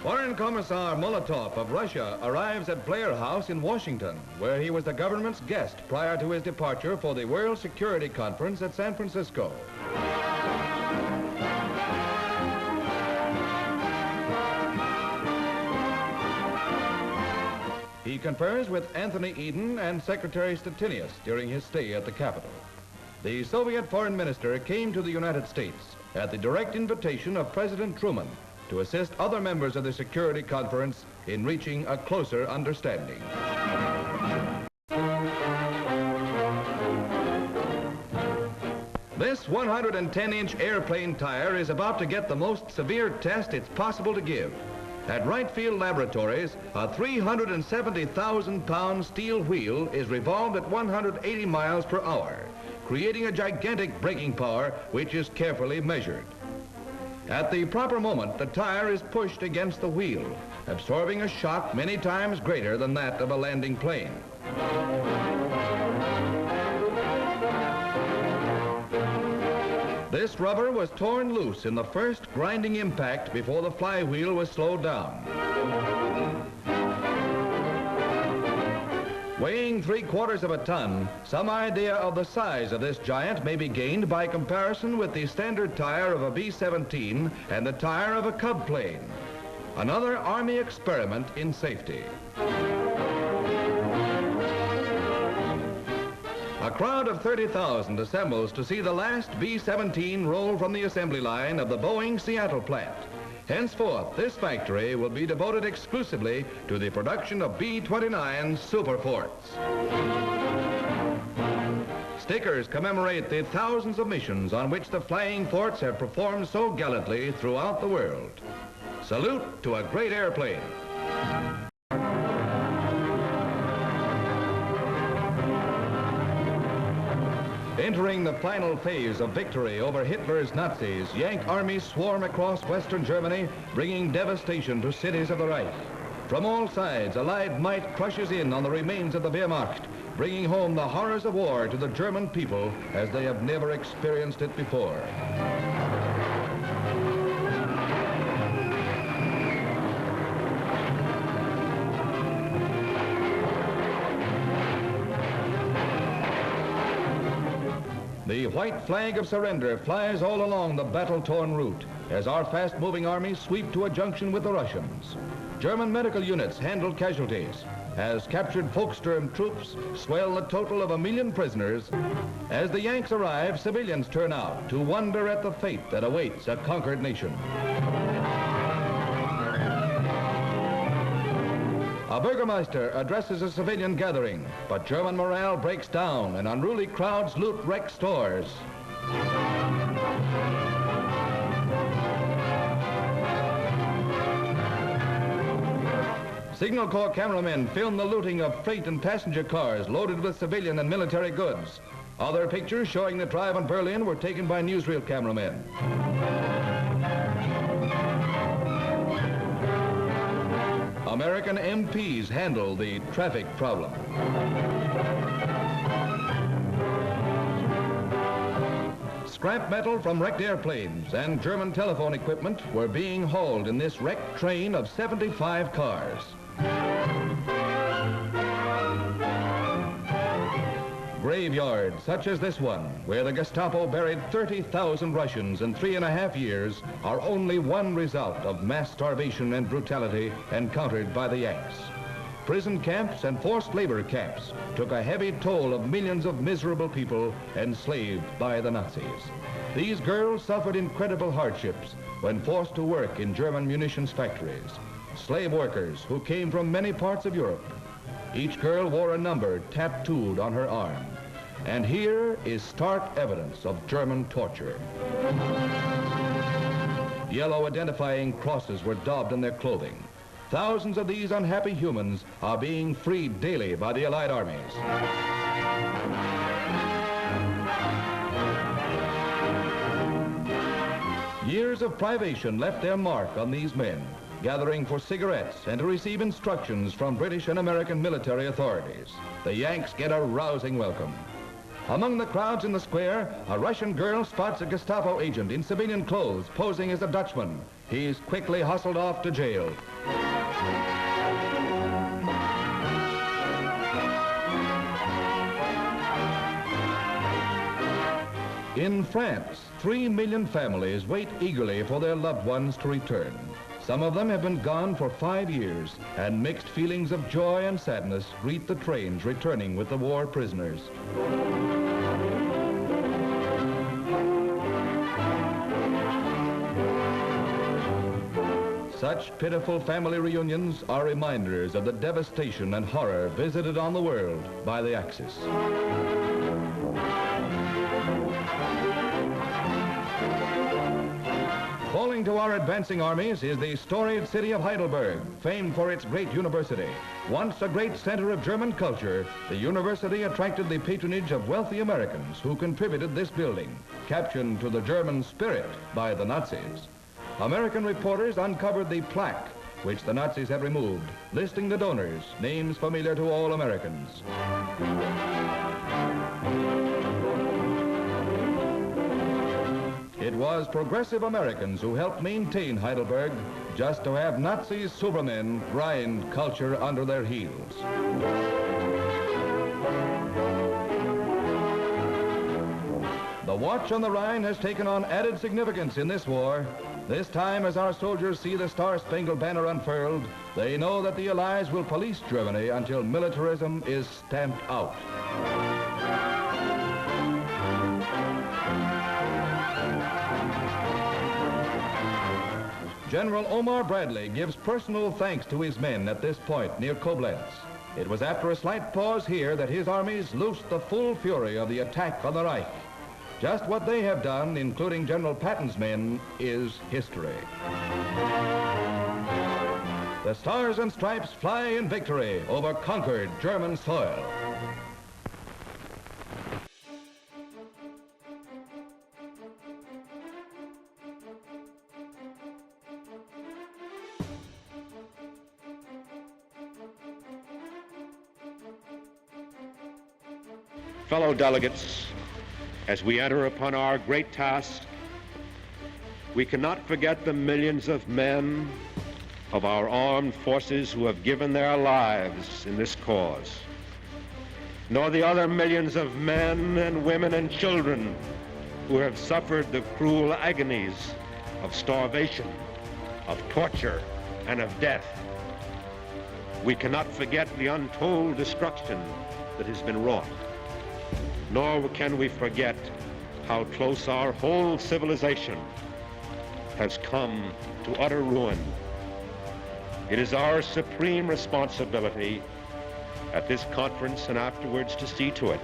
Foreign Commissar Molotov of Russia arrives at Blair House in Washington, where he was the government's guest prior to his departure for the World Security Conference at San Francisco. He confers with Anthony Eden and Secretary Stettinius during his stay at the Capitol. The Soviet foreign minister came to the United States at the direct invitation of President Truman to assist other members of the Security Conference in reaching a closer understanding. This 110-inch airplane tire is about to get the most severe test it's possible to give. At Wright Field Laboratories, a 370,000-pound steel wheel is revolved at 180 miles per hour, creating a gigantic braking power which is carefully measured. At the proper moment, the tire is pushed against the wheel, absorbing a shock many times greater than that of a landing plane. This rubber was torn loose in the first grinding impact before the flywheel was slowed down. Weighing 3/4 of a ton, some idea of the size of this giant may be gained by comparison with the standard tire of a B-17 and the tire of a Cub plane. Another Army experiment in safety. A crowd of 30,000 assembles to see the last B-17 roll from the assembly line of the Boeing Seattle plant. Henceforth, this factory will be devoted exclusively to the production of B-29 Superforts. Stickers commemorate the thousands of missions on which the flying forts have performed so gallantly throughout the world. Salute to a great airplane. Entering the final phase of victory over Hitler's Nazis, Yank armies swarm across western Germany, bringing devastation to cities of the Reich. From all sides, Allied might crushes in on the remains of the Wehrmacht, bringing home the horrors of war to the German people as they have never experienced it before. The white flag of surrender flies all along the battle-torn route as our fast-moving armies sweep to a junction with the Russians. German medical units handle casualties as captured Volkssturm troops swell the total of 1 million prisoners. As the Yanks arrive, civilians turn out to wonder at the fate that awaits a conquered nation. A burgomaster addresses a civilian gathering, but German morale breaks down and unruly crowds loot wrecked stores. Signal Corps cameramen film the looting of freight and passenger cars loaded with civilian and military goods. Other pictures showing the drive on Berlin were taken by newsreel cameramen. American MPs handle the traffic problem. Scrap metal from wrecked airplanes and German telephone equipment were being hauled in this wrecked train of 75 cars. Graveyards such as this one, where the Gestapo buried 30,000 Russians in 3.5 years, are only one result of mass starvation and brutality encountered by the Yanks. Prison camps and forced labor camps took a heavy toll of millions of miserable people enslaved by the Nazis. These girls suffered incredible hardships when forced to work in German munitions factories. Slave workers who came from many parts of Europe. Each girl wore a number tattooed on her arm. And here is stark evidence of German torture. Yellow identifying crosses were daubed in their clothing. Thousands of these unhappy humans are being freed daily by the Allied armies. Years of privation left their mark on these men, gathering for cigarettes and to receive instructions from British and American military authorities. The Yanks get a rousing welcome. Among the crowds in the square, a Russian girl spots a Gestapo agent in civilian clothes posing as a Dutchman. He's quickly hustled off to jail. In France, 3 million families wait eagerly for their loved ones to return. Some of them have been gone for 5 years, and mixed feelings of joy and sadness greet the trains returning with the war prisoners. Such pitiful family reunions are reminders of the devastation and horror visited on the world by the Axis. Calling to our advancing armies is the storied city of Heidelberg, famed for its great university. Once a great center of German culture, the university attracted the patronage of wealthy Americans who contributed this building, captioned to the German spirit by the Nazis. American reporters uncovered the plaque, which the Nazis had removed, listing the donors, names familiar to all Americans. It was progressive Americans who helped maintain Heidelberg, just to have Nazi Supermen grind culture under their heels. The Watch on the Rhine has taken on added significance in this war. This time, as our soldiers see the Star-Spangled Banner unfurled, they know that the Allies will police Germany until militarism is stamped out. General Omar Bradley gives personal thanks to his men at this point near Koblenz. It was after a slight pause here that his armies loosed the full fury of the attack on the Reich. Just what they have done, including General Patton's men, is history. The Stars and Stripes fly in victory over conquered German soil. Fellow delegates, as we enter upon our great task, we cannot forget the millions of men of our armed forces who have given their lives in this cause, nor the other millions of men and women and children who have suffered the cruel agonies of starvation, of torture, and of death. We cannot forget the untold destruction that has been wrought. Nor can we forget how close our whole civilization has come to utter ruin. It is our supreme responsibility at this conference and afterwards to see to it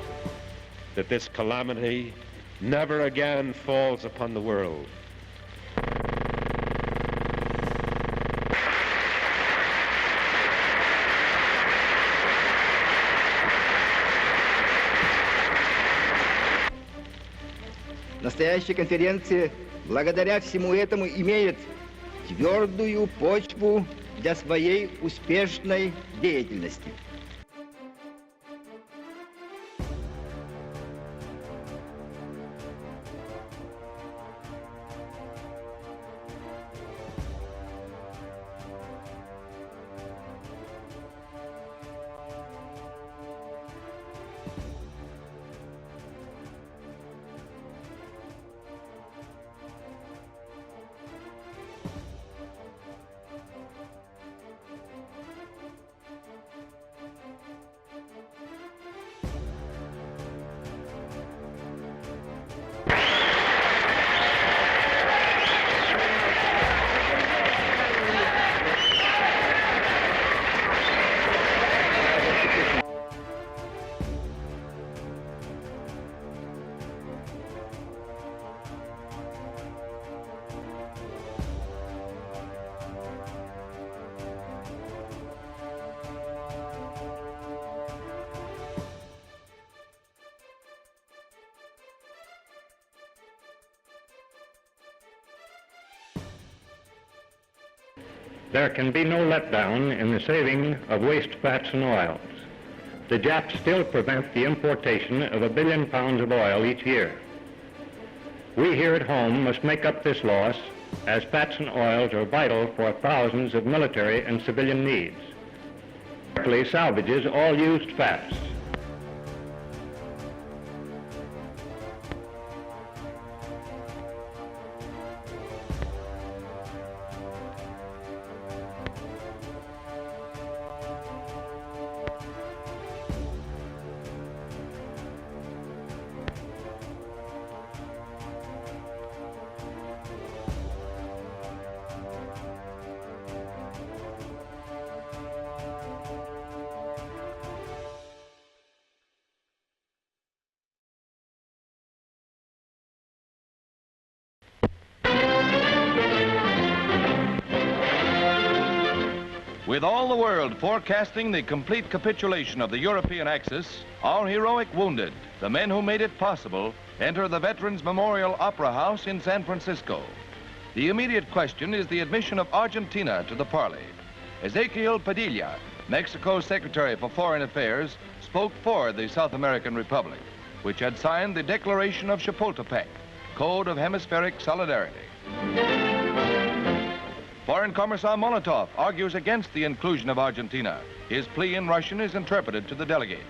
that this calamity never again falls upon the world. Настоящая конференция, благодаря всему этому, имеет твердую почву для своей успешной деятельности. There can be no letdown in the saving of waste fats and oils. the Japs still prevent the importation of 1 billion pounds of oil each year. We here at home must make up this loss, as fats and oils are vital for thousands of military and civilian needs. Berkeley salvages all used fats. With all the world forecasting the complete capitulation of the European Axis, our heroic wounded, the men who made it possible, enter the Veterans Memorial Opera House in San Francisco. The immediate question is the admission of Argentina to the parley. Ezequiel Padilla, Mexico's Secretary for Foreign Affairs, spoke for the South American Republic, which had signed the Declaration of Chapultepec, Code of Hemispheric Solidarity. Foreign Commissar Molotov argues against the inclusion of Argentina. His plea in Russian is interpreted to the delegates.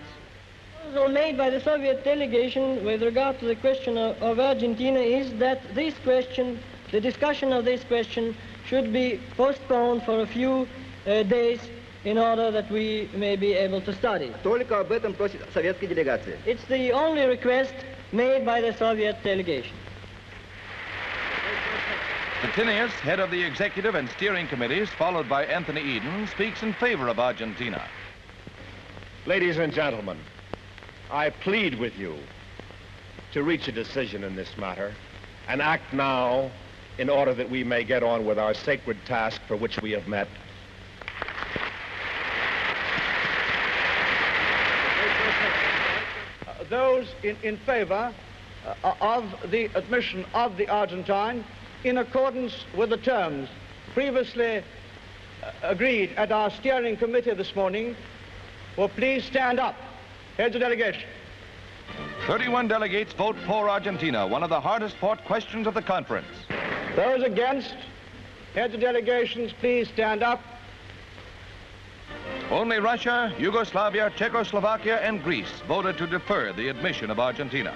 The proposal made by the Soviet delegation with regard to the question of Argentina is that this question, the discussion of this question, should be postponed for a few days in order that we may be able to study. Только об этом просит советская делегация. It's the only request made by the Soviet delegation. Titinius, head of the executive and steering committees, followed by Anthony Eden, speaks in favor of Argentina. Ladies and gentlemen, I plead with you to reach a decision in this matter and act now in order that we may get on with our sacred task for which we have met. Those in favor of the admission of the Argentine in accordance with the terms previously agreed at our steering committee this morning will please stand up. Heads of delegation. 31 delegates vote for Argentina, one of the hardest fought questions of the conference. Those against, heads of delegations, please stand up. Only Russia, Yugoslavia, Czechoslovakia, and Greece voted to defer the admission of Argentina.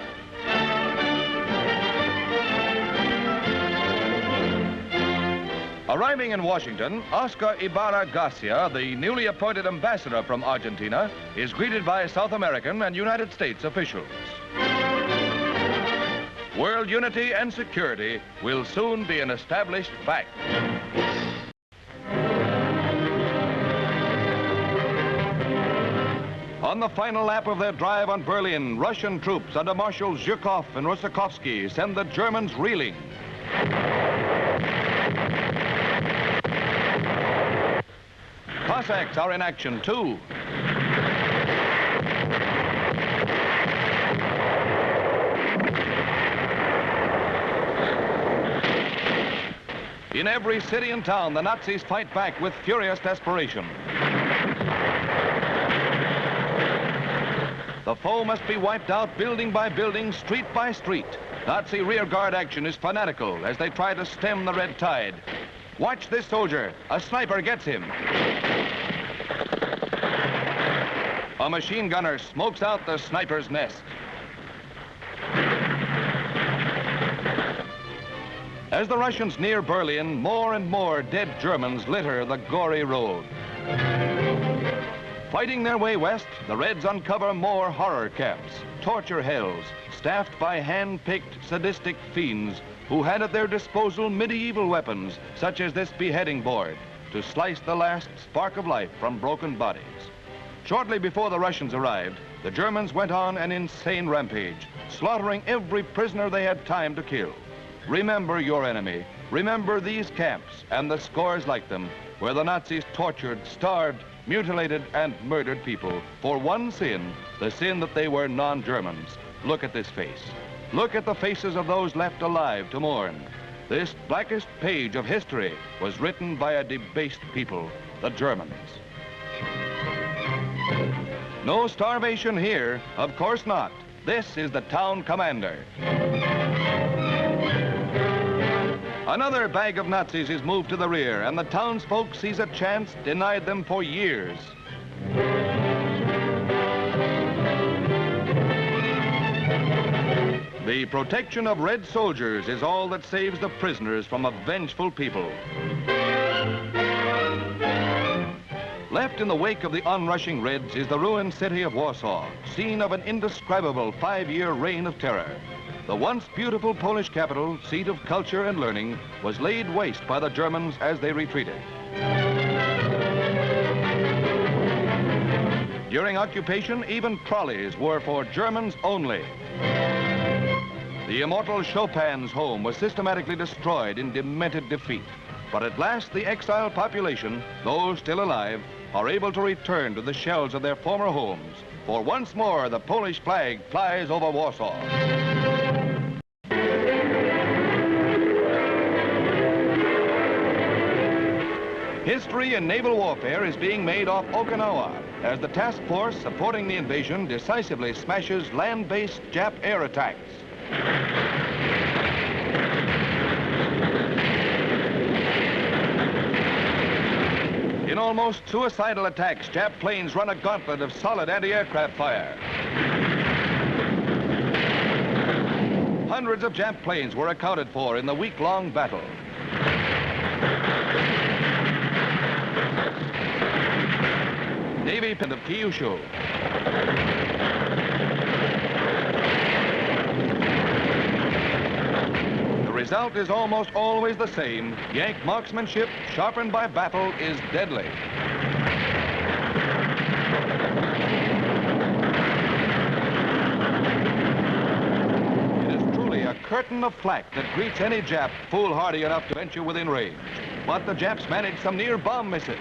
Arriving in Washington, Oscar Ibarra Garcia, the newly appointed ambassador from Argentina, is greeted by South American and United States officials. World unity and security will soon be an established fact. On the final lap of their drive on Berlin, Russian troops under Marshals Zhukov and Rosakovsky send the Germans reeling. Cossacks are in action, too. In every city and town, the Nazis fight back with furious desperation. The foe must be wiped out building by building, street by street. Nazi rearguard action is fanatical as they try to stem the red tide. Watch this soldier. A sniper gets him. A machine gunner smokes out the sniper's nest. As the Russians near Berlin, more and more dead Germans litter the gory road. Fighting their way west, the Reds uncover more horror camps, torture hells, staffed by hand-picked sadistic fiends who had at their disposal medieval weapons, such as this beheading board, to slice the last spark of life from broken bodies. Shortly before the Russians arrived, the Germans went on an insane rampage, slaughtering every prisoner they had time to kill. Remember your enemy. Remember these camps and the scores like them, where the Nazis tortured, starved, mutilated, and murdered people for one sin, the sin that they were non-Germans. Look at this face. Look at the faces of those left alive to mourn. This blackest page of history was written by a debased people, the Germans. No starvation here, of course not. This is the town commander. Another bag of Nazis is moved to the rear, and the townsfolk sees a chance denied them for years. The protection of Red soldiers is all that saves the prisoners from a vengeful people. Left in the wake of the onrushing Reds is the ruined city of Warsaw, scene of an indescribable 5-year reign of terror. The once beautiful Polish capital, seat of culture and learning, was laid waste by the Germans as they retreated. During occupation, even trolleys were for Germans only. The immortal Chopin's home was systematically destroyed in demented defeat. But at last the exiled population, those still alive, are able to return to the shells of their former homes. For once more, the Polish flag flies over Warsaw. History in naval warfare is being made off Okinawa as the task force supporting the invasion decisively smashes land-based Jap air attacks. In almost suicidal attacks, Jap planes run a gauntlet of solid anti-aircraft fire. Hundreds of Jap planes were accounted for in the week-long battle. Navy pin of Kyushu. The result is almost always the same. Yank marksmanship, sharpened by battle, is deadly. It is truly a curtain of flak that greets any Jap foolhardy enough to venture within range. But the Japs managed some near bomb misses.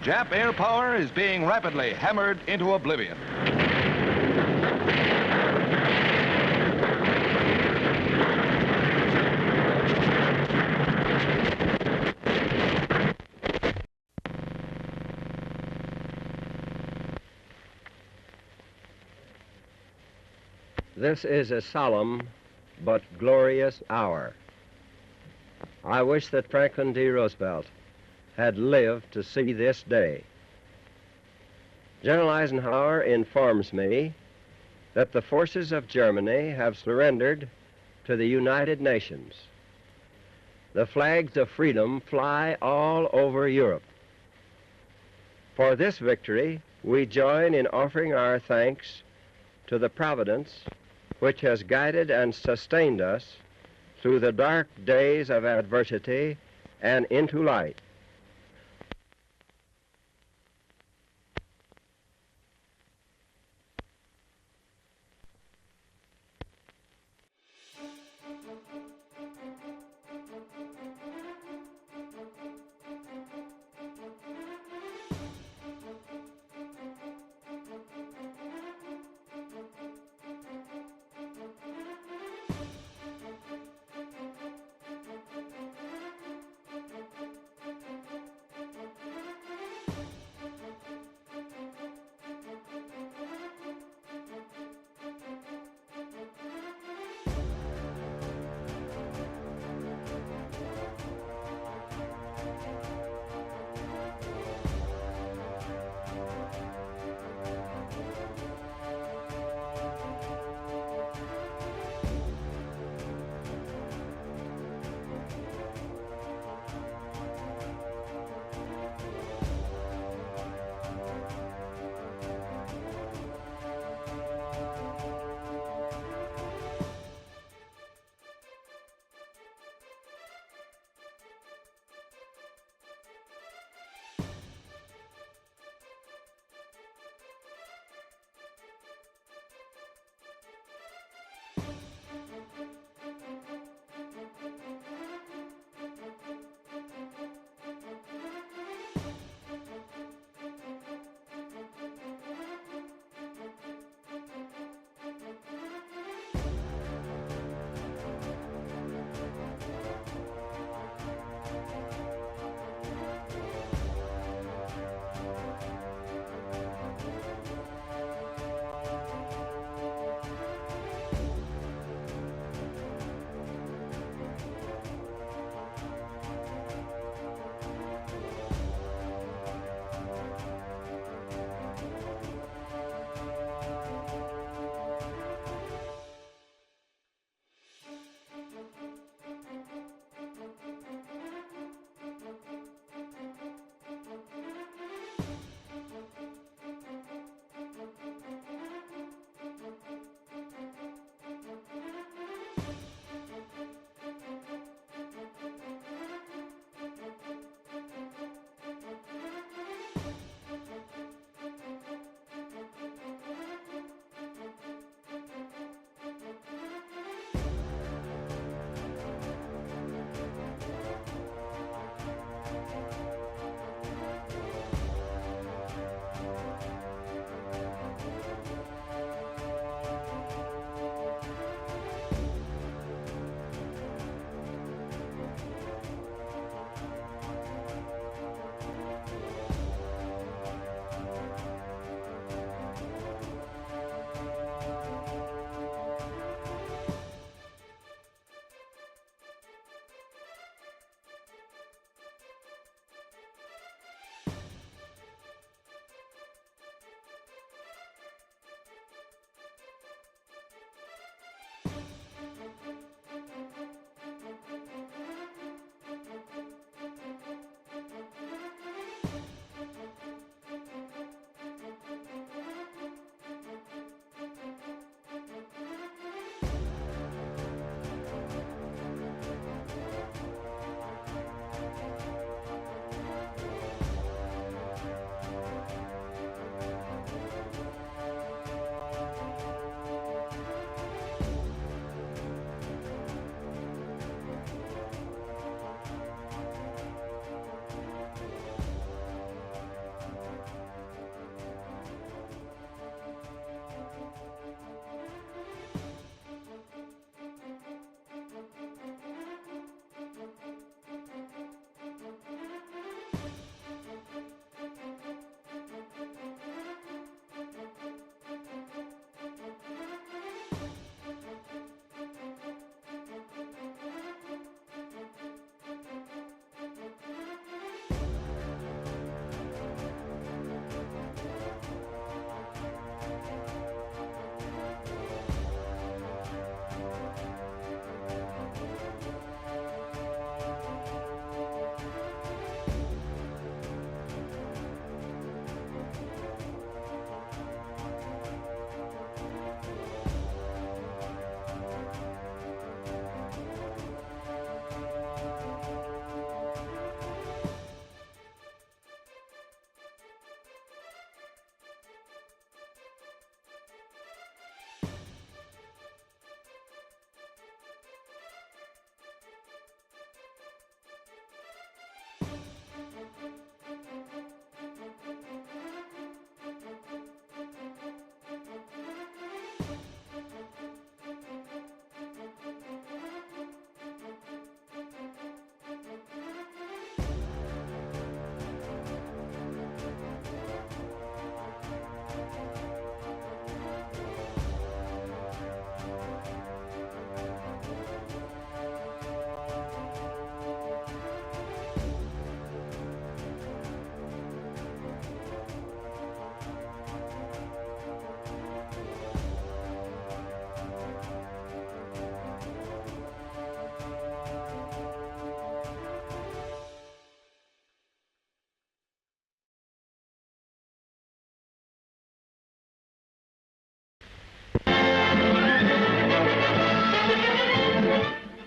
Jap air power is being rapidly hammered into oblivion. This is a solemn but glorious hour. I wish that Franklin D. Roosevelt had lived to see this day. General Eisenhower informs me that the forces of Germany have surrendered to the United Nations. The flags of freedom fly all over Europe. For this victory, we join in offering our thanks to the Providence which has guided and sustained us through the dark days of adversity and into light.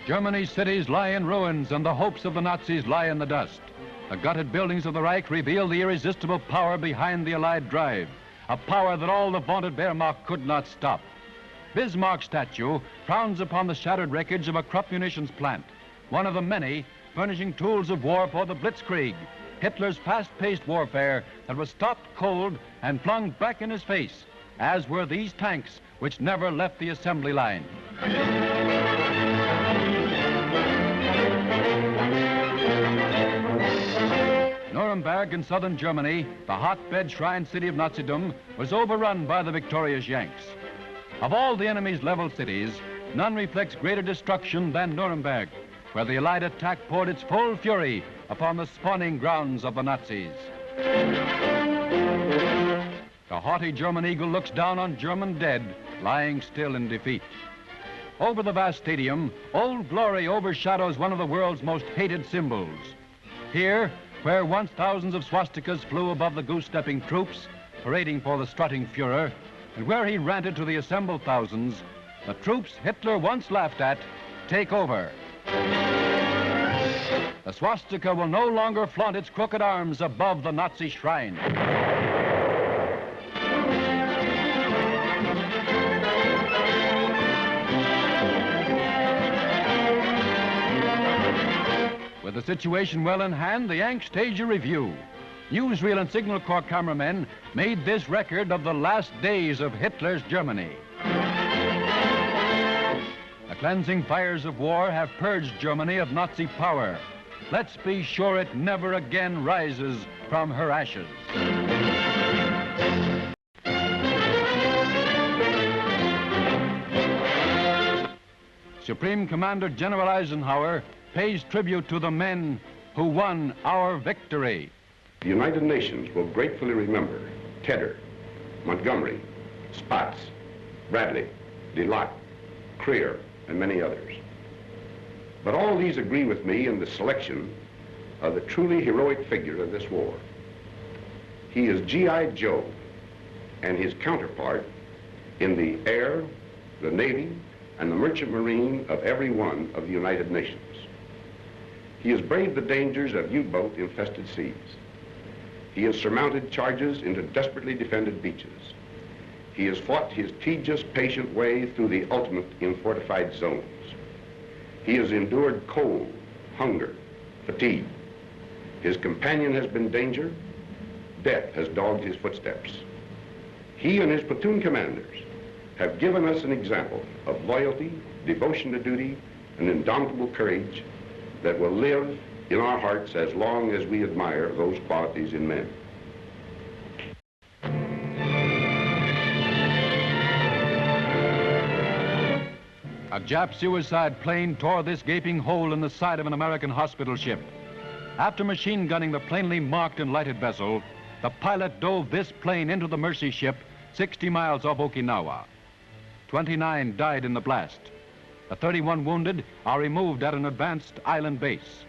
Germany's cities lie in ruins and the hopes of the Nazis lie in the dust. The gutted buildings of the Reich reveal the irresistible power behind the Allied drive, a power that all the vaunted Wehrmacht could not stop. Bismarck's statue frowns upon the shattered wreckage of a Krupp munitions plant, one of the many furnishing tools of war for the Blitzkrieg, Hitler's fast-paced warfare that was stopped cold and flung back in his face, as were these tanks which never left the assembly line. Nuremberg in southern Germany, the hotbed shrine city of Nazism, was overrun by the victorious Yanks. Of all the enemy's leveled cities, none reflects greater destruction than Nuremberg, where the Allied attack poured its full fury upon the spawning grounds of the Nazis. The haughty German eagle looks down on German dead, lying still in defeat. Over the vast stadium, Old Glory overshadows one of the world's most hated symbols. Here, where once thousands of swastikas flew above the goose-stepping troops, parading for the strutting Fuhrer, and where he ranted to the assembled thousands, the troops Hitler once laughed at take over. The swastika will no longer flaunt its crooked arms above the Nazi shrine. With the situation well in hand, the Yanks stage a review. Newsreel and Signal Corps cameramen made this record of the last days of Hitler's Germany. The cleansing fires of war have purged Germany of Nazi power. Let's be sure it never again rises from her ashes. Supreme Commander General Eisenhower pays tribute to the men who won our victory. The United Nations will gratefully remember Tedder, Montgomery, Spaatz, Bradley, DeLotte, Creer, and many others. But all these agree with me in the selection of the truly heroic figure of this war. He is G.I. Joe and his counterpart in the air, the Navy, and the Merchant Marine of every one of the United Nations. He has braved the dangers of U-boat infested seas. He has surmounted charges into desperately defended beaches. He has fought his tedious, patient way through the ultimate in fortified zones. He has endured cold, hunger, fatigue. His companion has been danger. Death has dogged his footsteps. He and his platoon commanders have given us an example of loyalty, devotion to duty, and indomitable courage that will live in our hearts as long as we admire those qualities in men. A Jap suicide plane tore this gaping hole in the side of an American hospital ship. After machine gunning the plainly marked and lighted vessel, the pilot dove this plane into the Mercy ship 60 miles off Okinawa. 29 died in the blast. The 31 wounded are removed at an advanced island base.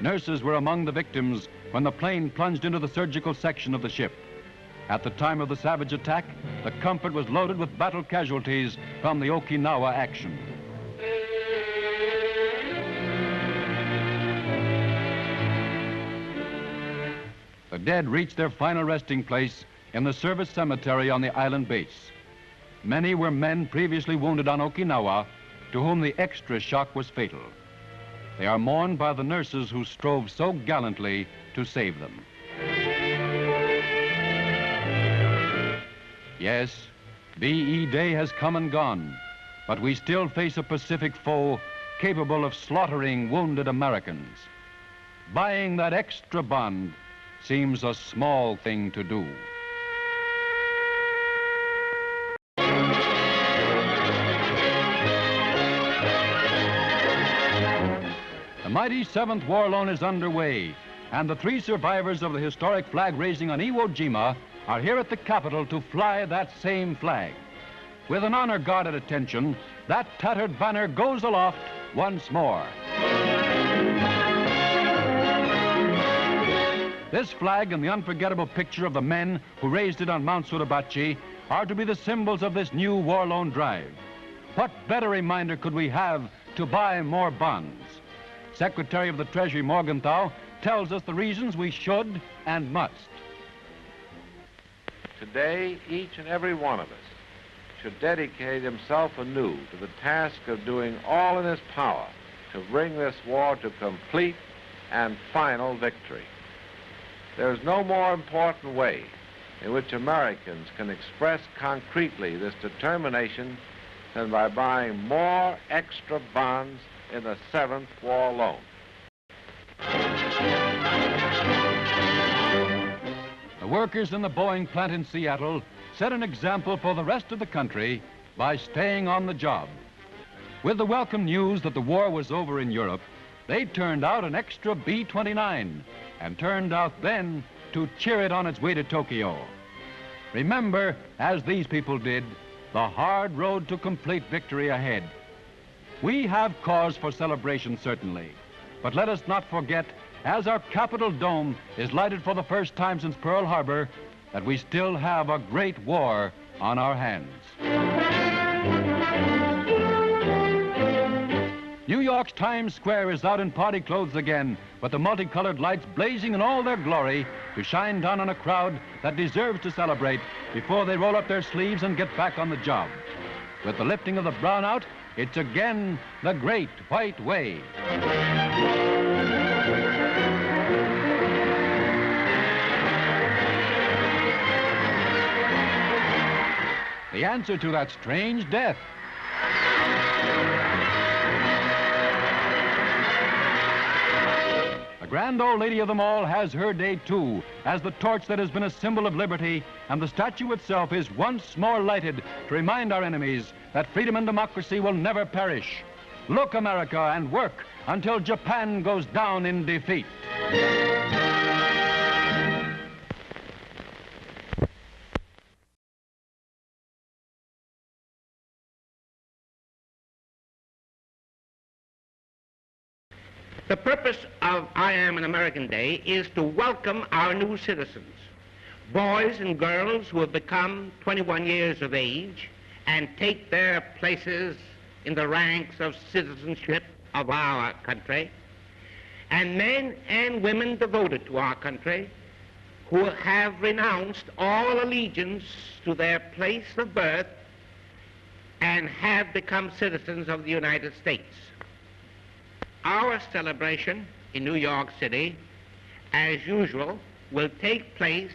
Nurses were among the victims when the plane plunged into the surgical section of the ship. At the time of the savage attack, the Comfort was loaded with battle casualties from the Okinawa action. The dead reached their final resting place in the service cemetery on the island base. Many were men previously wounded on Okinawa, to whom the extra shock was fatal. They are mourned by the nurses who strove so gallantly to save them. Yes, VE Day has come and gone, but we still face a Pacific foe capable of slaughtering wounded Americans. Buying that extra bond seems a small thing to do. The mighty 7th War Loan is underway, and the 3 survivors of the historic flag raising on Iwo Jima are here at the Capitol to fly that same flag. With an honor guard at attention, that tattered banner goes aloft once more. This flag and the unforgettable picture of the men who raised it on Mount Suribachi are to be the symbols of this new war loan drive. What better reminder could we have to buy more bonds? Secretary of the Treasury Morgenthau tells us the reasons we should and must. Today, each and every one of us should dedicate himself anew to the task of doing all in his power to bring this war to complete and final victory. There is no more important way in which Americans can express concretely this determination than by buying more extra bonds in the 7th War Loan. The workers in the Boeing plant in Seattle set an example for the rest of the country by staying on the job. With the welcome news that the war was over in Europe, they turned out an extra B-29 and turned out then to cheer it on its way to Tokyo. Remember, as these people did, the hard road to complete victory ahead. We have cause for celebration, certainly, but let us not forget, as our Capitol dome is lighted for the first time since Pearl Harbor, that we still have a great war on our hands. New York's Times Square is out in party clothes again, with the multicolored lights blazing in all their glory to shine down on a crowd that deserves to celebrate before they roll up their sleeves and get back on the job. With the lifting of the brownout, it's again the Great White Way. The answer to that strange death. The grand old lady of them all has her day too, as the torch that has been a symbol of liberty and the statue itself is once more lighted to remind our enemies that freedom and democracy will never perish. Look, America, and work until Japan goes down in defeat. The purpose of I Am an American Day is to welcome our new citizens, boys and girls who have become 21 years of age and take their places in the ranks of citizenship of our country, and men and women devoted to our country who have renounced all allegiance to their place of birth and have become citizens of the United States. Our celebration in New York City, as usual, will take place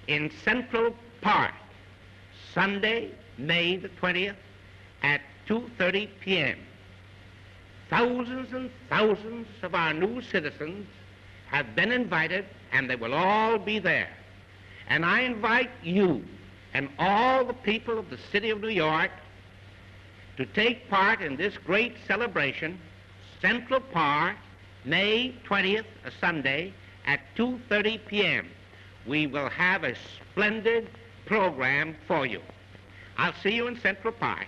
in Central Park, Sunday, May the 20th, at 2:30 p.m. Thousands and thousands of our new citizens have been invited, and they will all be there. And I invite you and all the people of the city of New York to take part in this great celebration, Central Park, May 20th, a Sunday, at 2:30 p.m. We will have a splendid program for you. I'll see you in Central Park.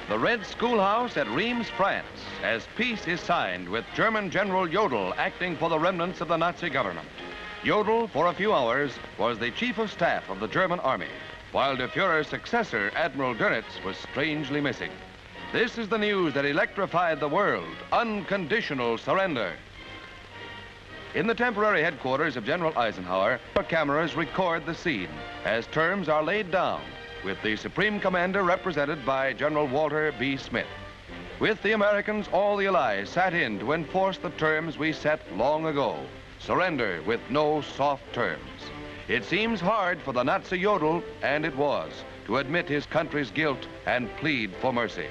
The Red Schoolhouse at Reims, France, as peace is signed with German General Jodl acting for the remnants of the Nazi government. Jodl, for a few hours, was the chief of staff of the German army, while de Fuhrer's successor, Admiral Dönitz, was strangely missing. This is the news that electrified the world: unconditional surrender. In the temporary headquarters of General Eisenhower, cameras record the scene as terms are laid down, with the Supreme Commander represented by General Walter B. Smith. With the Americans, all the Allies sat in to enforce the terms we set long ago: surrender with no soft terms. It seems hard for the Nazi Jodl, and it was, to admit his country's guilt and plead for mercy.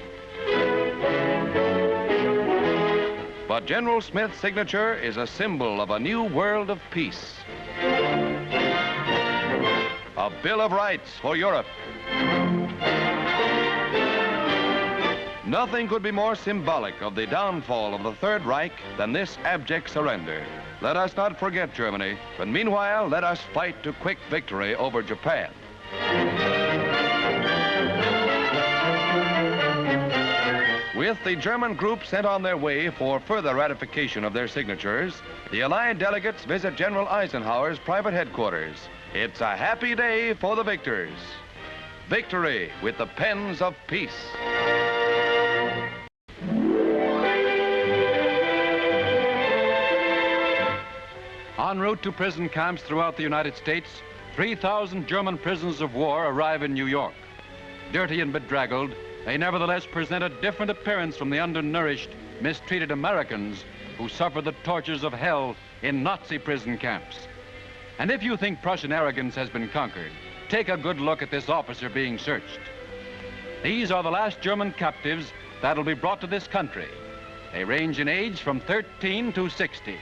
But General Smith's signature is a symbol of a new world of peace. A Bill of Rights for Europe. Nothing could be more symbolic of the downfall of the Third Reich than this abject surrender. Let us not forget Germany, but meanwhile, let us fight to quick victory over Japan. With the German group sent on their way for further ratification of their signatures, the Allied delegates visit General Eisenhower's private headquarters. It's a happy day for the victors. Victory with the pens of peace. En route to prison camps throughout the United States, 3,000 German prisoners of war arrive in New York. Dirty and bedraggled, they nevertheless present a different appearance from the undernourished, mistreated Americans who suffer the tortures of hell in Nazi prison camps. And if you think Prussian arrogance has been conquered, take a good look at this officer being searched. These are the last German captives that'll be brought to this country. They range in age from 13 to 60.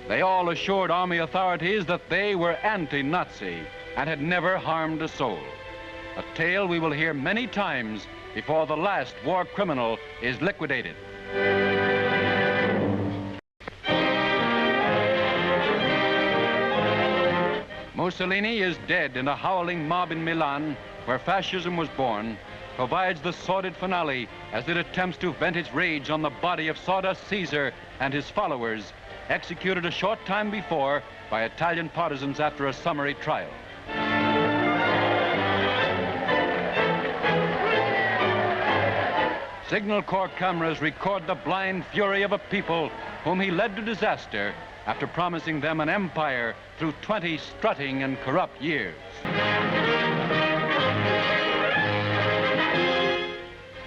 They all assured Army authorities that they were anti-Nazi and had never harmed a soul. A tale we will hear many times before the last war criminal is liquidated. Mussolini is dead in a howling mob in Milan, where fascism was born, provides the sordid finale as it attempts to vent its rage on the body of Sawdust Caesar and his followers, executed a short time before by Italian partisans after a summary trial. Signal Corps cameras record the blind fury of a people whom he led to disaster after promising them an empire through 20 strutting and corrupt years.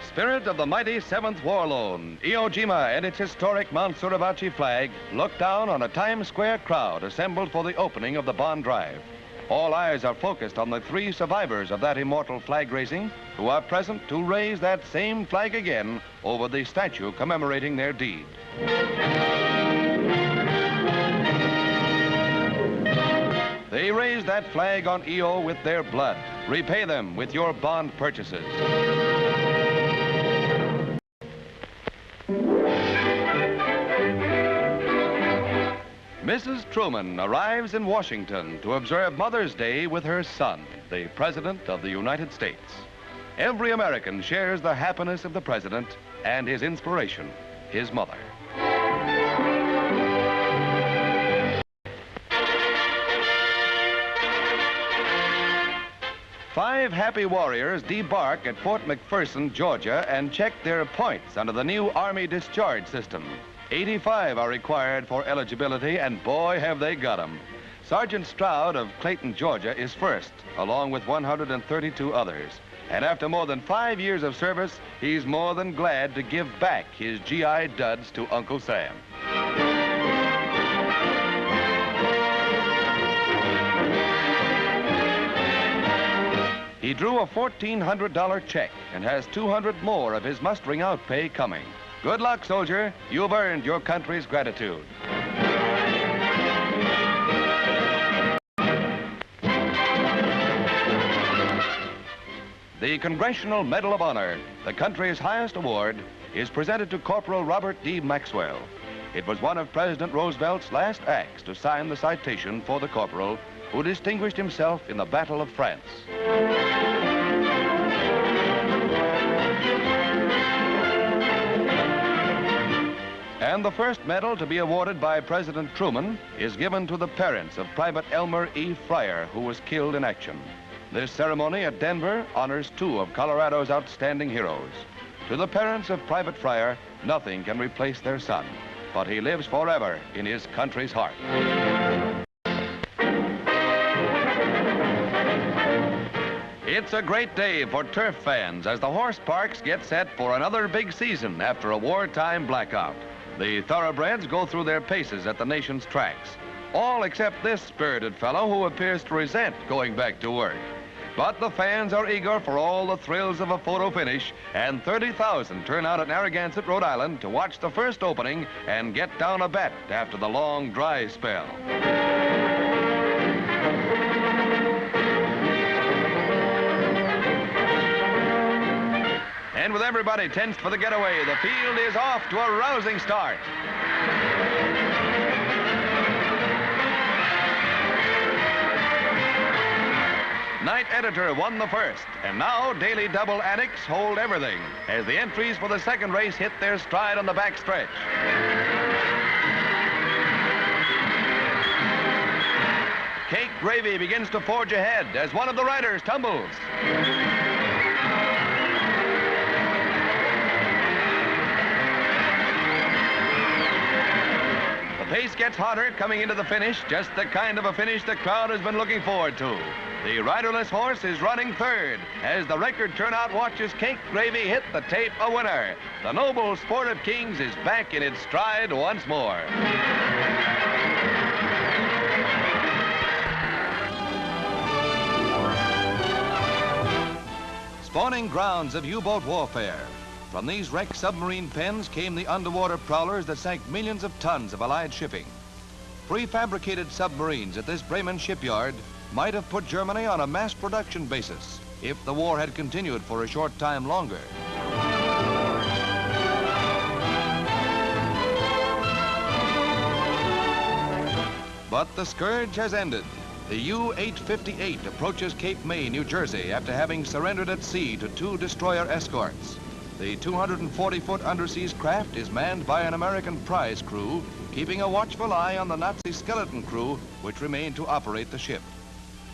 Spirit of the mighty 7th War Loan, Iwo Jima and its historic Mount Suribachi flag look down on a Times Square crowd assembled for the opening of the bond drive. All eyes are focused on the 3 survivors of that immortal flag raising who are present to raise that same flag again over the statue commemorating their deed. They raised that flag on Iwo with their blood. Repay them with your bond purchases. Mrs. Truman arrives in Washington to observe Mother's Day with her son, the President of the United States. Every American shares the happiness of the President and his inspiration, his mother. Five happy warriors debark at Fort McPherson, Georgia, and check their points under the new Army discharge system. 85 are required for eligibility, and boy, have they got them. Sergeant Stroud of Clayton, Georgia, is first, along with 132 others. And after more than 5 years of service, he's more than glad to give back his GI duds to Uncle Sam. He drew a $1,400 check and has 200 more of his mustering out pay coming. Good luck, soldier. You've earned your country's gratitude. The Congressional Medal of Honor, the country's highest award, is presented to Corporal Robert D. Maxwell. It was one of President Roosevelt's last acts to sign the citation for the corporal who distinguished himself in the Battle of France. And the first medal to be awarded by President Truman is given to the parents of Private Elmer E. Fryer, who was killed in action. This ceremony at Denver honors 2 of Colorado's outstanding heroes. To the parents of Private Fryer, nothing can replace their son, but he lives forever in his country's heart. It's a great day for turf fans as the horse parks get set for another big season after a wartime blackout. The thoroughbreds go through their paces at the nation's tracks, all except this spirited fellow who appears to resent going back to work. But the fans are eager for all the thrills of a photo finish, and 30,000 turn out at Narragansett, Rhode Island to watch the first opening and get down a bet after the long dry spell. And with everybody tensed for the getaway, the field is off to a rousing start. Night editor won the first, and now Daily Double Annex hold everything as the entries for the second race hit their stride on the backstretch. Cake Gravy begins to forge ahead as one of the riders tumbles. The pace gets hotter coming into the finish, just the kind of a finish the crowd has been looking forward to. The riderless horse is running third as the record turnout watches Cake Gravy hit the tape a winner. The noble sport of kings is back in its stride once more. Spawning grounds of U-boat warfare. From these wrecked submarine pens came the underwater prowlers that sank millions of tons of Allied shipping. Prefabricated submarines at this Bremen shipyard might have put Germany on a mass production basis if the war had continued for a short time longer. But the scourge has ended. The U-858 approaches Cape May, New Jersey, after having surrendered at sea to 2 destroyer escorts. The 240-foot underseas craft is manned by an American prize crew, keeping a watchful eye on the Nazi skeleton crew, which remained to operate the ship.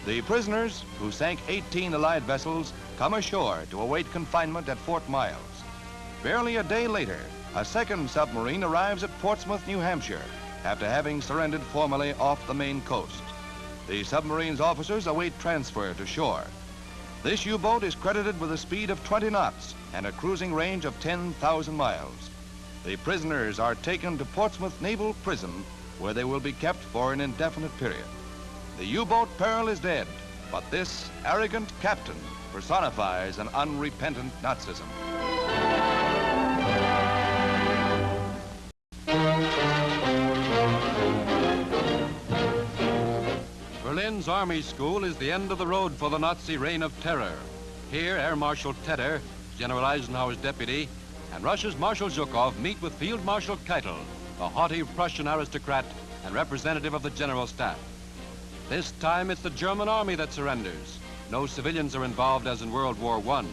The prisoners, who sank 18 Allied vessels, come ashore to await confinement at Fort Miles. Barely a day later, a second submarine arrives at Portsmouth, New Hampshire, after having surrendered formally off the Maine coast. The submarine's officers await transfer to shore. This U-boat is credited with a speed of 20 knots and a cruising range of 10,000 miles. The prisoners are taken to Portsmouth Naval Prison, where they will be kept for an indefinite period. The U-boat peril is dead, but this arrogant captain personifies an unrepentant Nazism. Berlin's Army School is the end of the road for the Nazi reign of terror. Here, Air Marshal Tedder, General Eisenhower's deputy, and Russia's Marshal Zhukov meet with Field Marshal Keitel, a haughty Prussian aristocrat and representative of the General Staff. This time, it's the German army that surrenders. No civilians are involved as in World War I.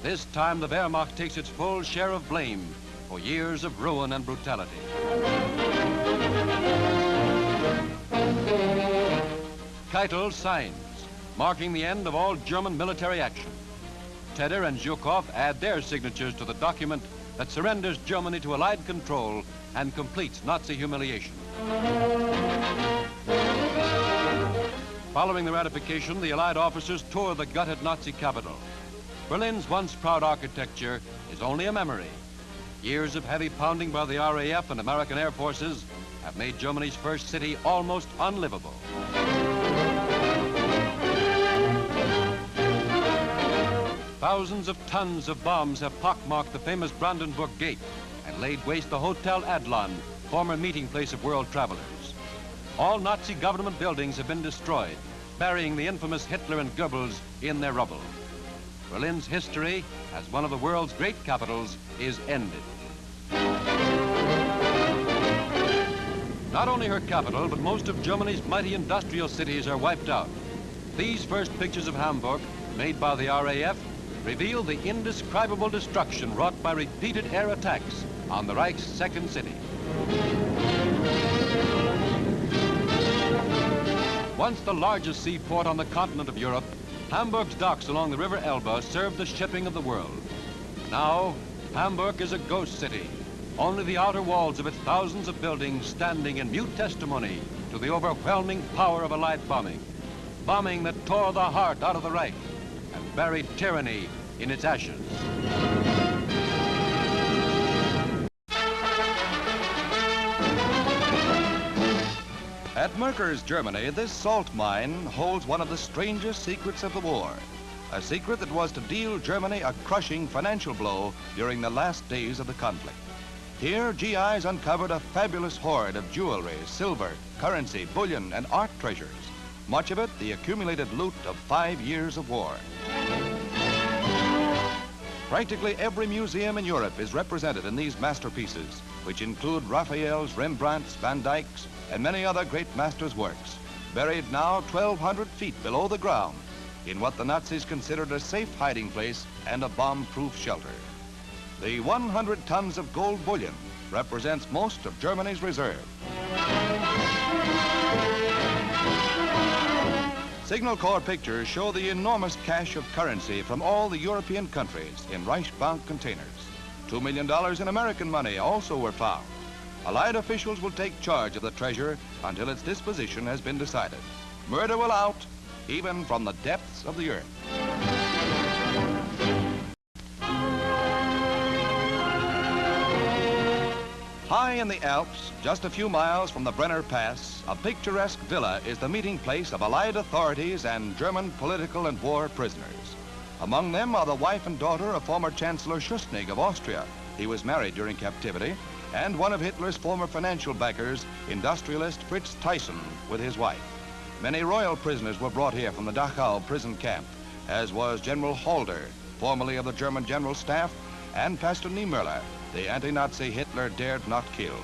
This time, the Wehrmacht takes its full share of blame for years of ruin and brutality. Keitel signs, marking the end of all German military action. Tedder and Zhukov add their signatures to the document that surrenders Germany to Allied control and completes Nazi humiliation. Following the ratification, the Allied officers tour the gutted Nazi capital. Berlin's once proud architecture is only a memory. Years of heavy pounding by the RAF and American Air Forces have made Germany's first city almost unlivable. Thousands of tons of bombs have pockmarked the famous Brandenburg Gate and laid waste the Hotel Adlon, former meeting place of world travelers. All Nazi government buildings have been destroyed, burying the infamous Hitler and Goebbels in their rubble. Berlin's history, as one of the world's great capitals, is ended. Not only her capital, but most of Germany's mighty industrial cities are wiped out. These first pictures of Hamburg, made by the RAF, reveal the indescribable destruction wrought by repeated air attacks on the Reich's second city. Once the largest seaport on the continent of Europe, Hamburg's docks along the River Elbe served the shipping of the world. Now, Hamburg is a ghost city, only the outer walls of its thousands of buildings standing in mute testimony to the overwhelming power of Allied bombing. Bombing that tore the heart out of the Reich and buried tyranny in its ashes. At Merkers, Germany, this salt mine holds one of the strangest secrets of the war. A secret that was to deal Germany a crushing financial blow during the last days of the conflict. Here, GIs uncovered a fabulous hoard of jewelry, silver, currency, bullion, and art treasures. Much of it the accumulated loot of 5 years of war. Practically every museum in Europe is represented in these masterpieces, which include Raphael's, Rembrandt's, Van Dyck's, and many other great masters' works, buried now 1,200 feet below the ground. in what the Nazis considered a safe hiding place and a bomb-proof shelter. The 100 tons of gold bullion represents most of Germany's reserve. Signal Corps pictures show the enormous cache of currency from all the European countries in Reichsbank containers. $2 million in American money also were found. Allied officials will take charge of the treasure until its disposition has been decided. Murder will out, even from the depths of the earth. High in the Alps, just a few miles from the Brenner Pass, a picturesque villa is the meeting place of Allied authorities and German political and war prisoners. Among them are the wife and daughter of former Chancellor Schuschnigg of Austria. He was married during captivity, and one of Hitler's former financial backers, industrialist Fritz Thyssen, with his wife. Many royal prisoners were brought here from the Dachau prison camp, as was General Halder, formerly of the German General Staff, and Pastor Niemöller, the anti-Nazi Hitler dared not kill.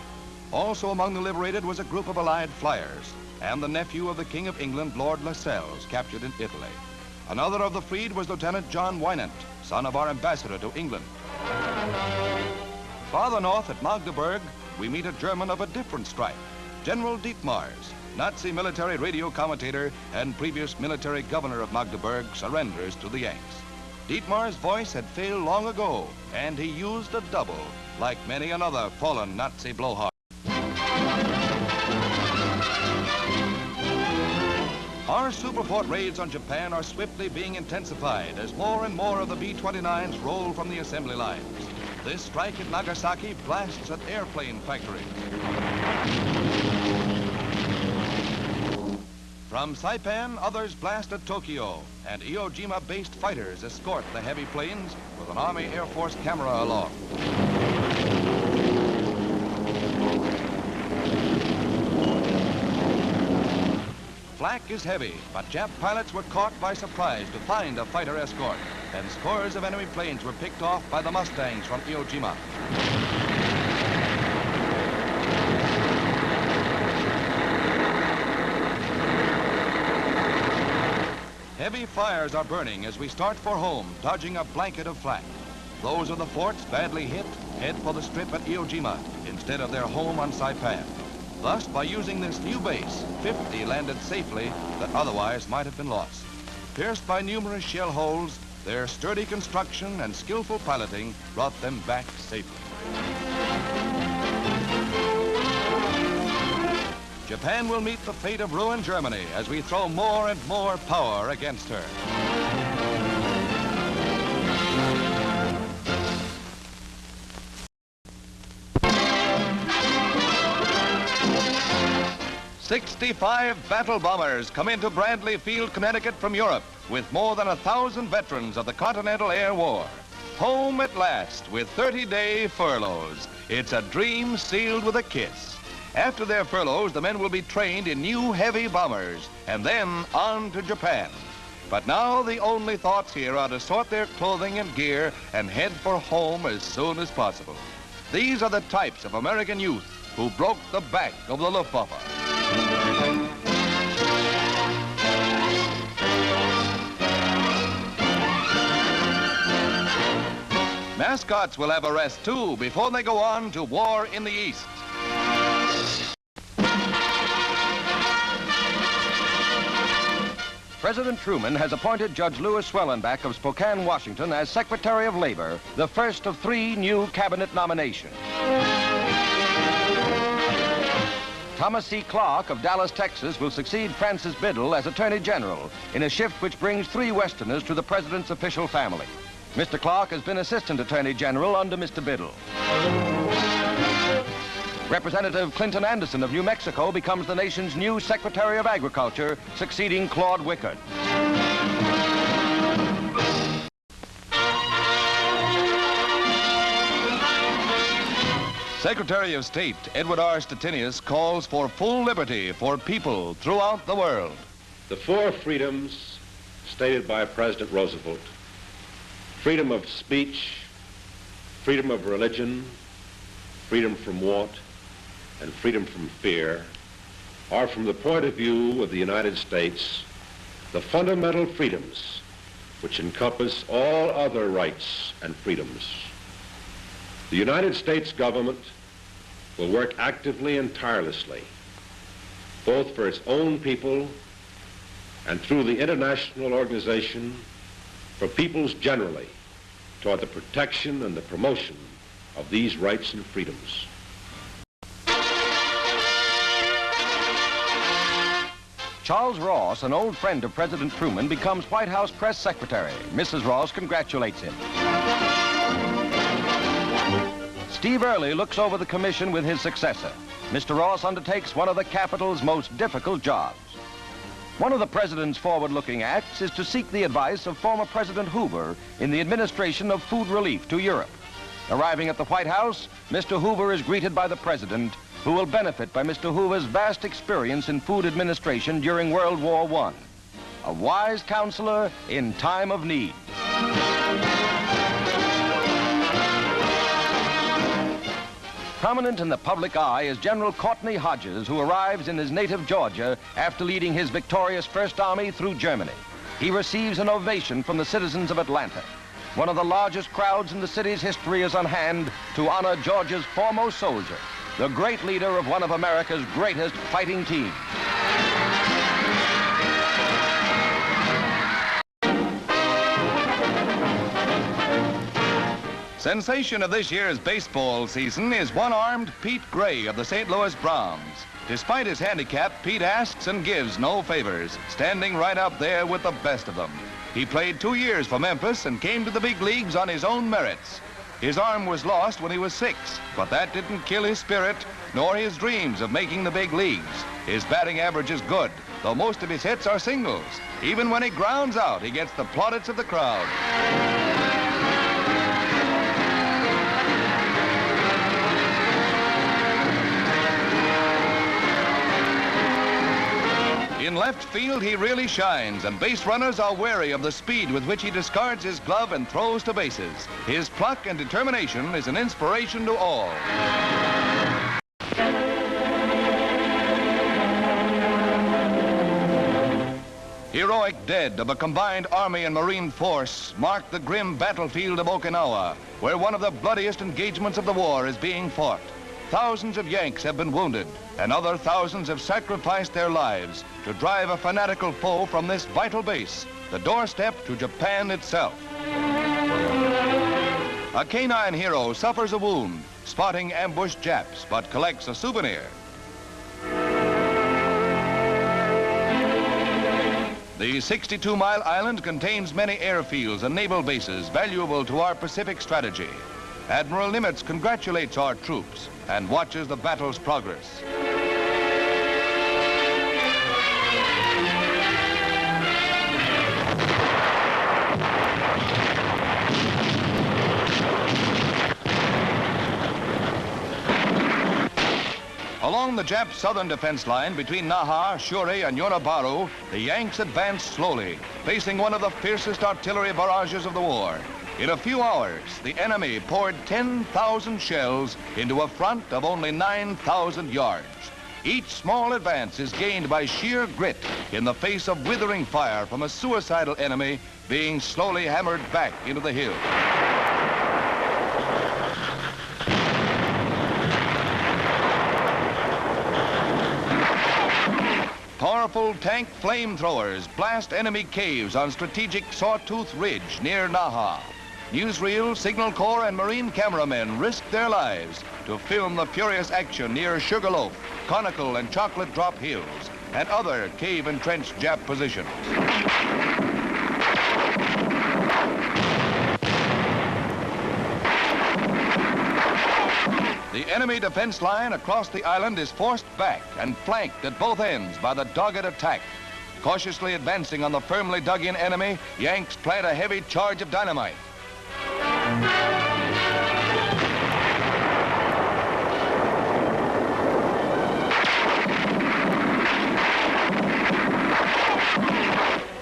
Also among the liberated was a group of Allied flyers, and the nephew of the King of England, Lord Lascelles, captured in Italy. Another of the freed was Lieutenant John Wynant, son of our ambassador to England. Farther north at Magdeburg, we meet a German of a different stripe, General Dietmars, Nazi military radio commentator and previous military governor of Magdeburg, surrenders to the Yanks. Dietmar's voice had failed long ago, and he used a double, like many another fallen Nazi blowhard. Our Superfort raids on Japan are swiftly being intensified as more and more of the B-29s roll from the assembly lines. This strike at Nagasaki blasts at airplane factories. From Saipan, others blast at Tokyo, and Iwo Jima-based fighters escort the heavy planes with an Army Air Force camera along. Flak is heavy, but Jap pilots were caught by surprise to find a fighter escort, and scores of enemy planes were picked off by the Mustangs from Iwo Jima. Heavy fires are burning as we start for home, dodging a blanket of flak. Those of the forts badly hit head for the strip at Iwo Jima instead of their home on Saipan. Thus, by using this new base, 50 landed safely that otherwise might have been lost. Pierced by numerous shell holes, their sturdy construction and skillful piloting brought them back safely. Japan will meet the fate of ruined Germany as we throw more and more power against her. "65 battle bombers come into Bradley Field, Connecticut from Europe with more than 1,000 veterans of the Continental Air War. Home at last with 30-day furloughs. It's a dream sealed with a kiss. After their furloughs, the men will be trained in new heavy bombers and then on to Japan. But now the only thoughts here are to sort their clothing and gear and head for home as soon as possible. These are the types of American youth who broke the back of the Luftwaffe. Mascots will have a rest too before they go on to war in the East. President Truman has appointed Judge Louis Swellenbach of Spokane, Washington as Secretary of Labor, the first of 3 new cabinet nominations. Thomas C. Clark of Dallas, Texas will succeed Francis Biddle as Attorney General in a shift which brings 3 Westerners to the President's official family. Mr. Clark has been Assistant Attorney General under Mr. Biddle. Representative Clinton Anderson of New Mexico becomes the nation's new Secretary of Agriculture, succeeding Claude Wickard. Secretary of State Edward R. Stettinius calls for full liberty for people throughout the world. The 4 freedoms stated by President Roosevelt: freedom of speech, freedom of religion, freedom from want, and freedom from fear, are, from the point of view of the United States, the fundamental freedoms which encompass all other rights and freedoms. The United States government will work actively and tirelessly, both for its own people and through the international organization for peoples generally, toward the protection and the promotion of these rights and freedoms. Charles Ross, an old friend of President Truman, becomes White House press secretary. Mrs. Ross congratulates him. Steve Early looks over the commission with his successor. Mr. Ross undertakes one of the Capitol's most difficult jobs. One of the president's forward-looking acts is to seek the advice of former President Hoover in the administration of food relief to Europe. Arriving at the White House, Mr. Hoover is greeted by the president, who will benefit by Mr. Hoover's vast experience in food administration during World War I. A wise counselor in time of need. Prominent in the public eye is General Courtney Hodges, who arrives in his native Georgia after leading his victorious First Army through Germany. He receives an ovation from the citizens of Atlanta. One of the largest crowds in the city's history is on hand to honor Georgia's foremost soldier, the great leader of one of America's greatest fighting teams. Sensation of this year's baseball season is one-armed Pete Gray of the St. Louis Browns. Despite his handicap, Pete asks and gives no favors, standing right up there with the best of them. He played 2 years for Memphis and came to the big leagues on his own merits. His arm was lost when he was 6, but that didn't kill his spirit, nor his dreams of making the big leagues. His batting average is good, though most of his hits are singles. Even when he grounds out, he gets the plaudits of the crowd. In left field, he really shines, and base runners are wary of the speed with which he discards his glove and throws to bases. His pluck and determination is an inspiration to all. Heroic dead of a combined Army and Marine force mark the grim battlefield of Okinawa, where one of the bloodiest engagements of the war is being fought. Thousands of Yanks have been wounded, and other thousands have sacrificed their lives to drive a fanatical foe from this vital base, the doorstep to Japan itself. A canine hero suffers a wound, spotting ambushed Japs, but collects a souvenir. The 62-mile island contains many airfields and naval bases valuable to our Pacific strategy. Admiral Nimitz congratulates our troops and watches the battle's progress. Along the Jap southern defense line between Naha, Shuri, and Yonabaru, the Yanks advanced slowly, facing one of the fiercest artillery barrages of the war. In a few hours, the enemy poured 10,000 shells into a front of only 9,000 yards. Each small advance is gained by sheer grit in the face of withering fire from a suicidal enemy being slowly hammered back into the hill. Powerful tank flamethrowers blast enemy caves on strategic Sawtooth Ridge near Naha. Newsreels, Signal Corps, and Marine cameramen risked their lives to film the furious action near Sugarloaf, Conical, and Chocolate Drop Hills, and other cave-entrenched Jap positions. The enemy defense line across the island is forced back and flanked at both ends by the dogged attack. Cautiously advancing on the firmly dug-in enemy, Yanks plant a heavy charge of dynamite.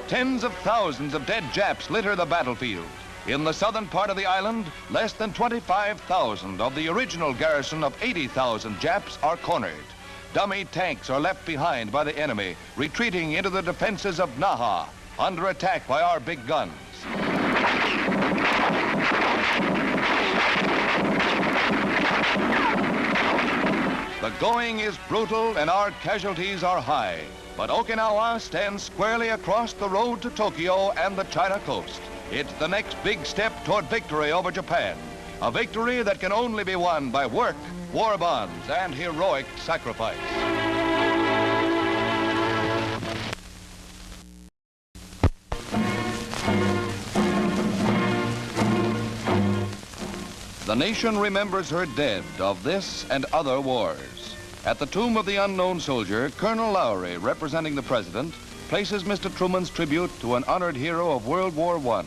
Tens of thousands of dead Japs litter the battlefield. In the southern part of the island, less than 25,000 of the original garrison of 80,000 Japs are cornered. dummy tanks are left behind by the enemy, retreating into the defenses of Naha, under attack by our big guns. The going is brutal and our casualties are high, but Okinawa stands squarely across the road to Tokyo and the China coast. It's the next big step toward victory over Japan, a victory that can only be won by work, war bonds, and heroic sacrifice. The nation remembers her dead of this and other wars. At the tomb of the unknown soldier, Colonel Lowry, representing the president, places Mr. Truman's tribute to an honored hero of World War I.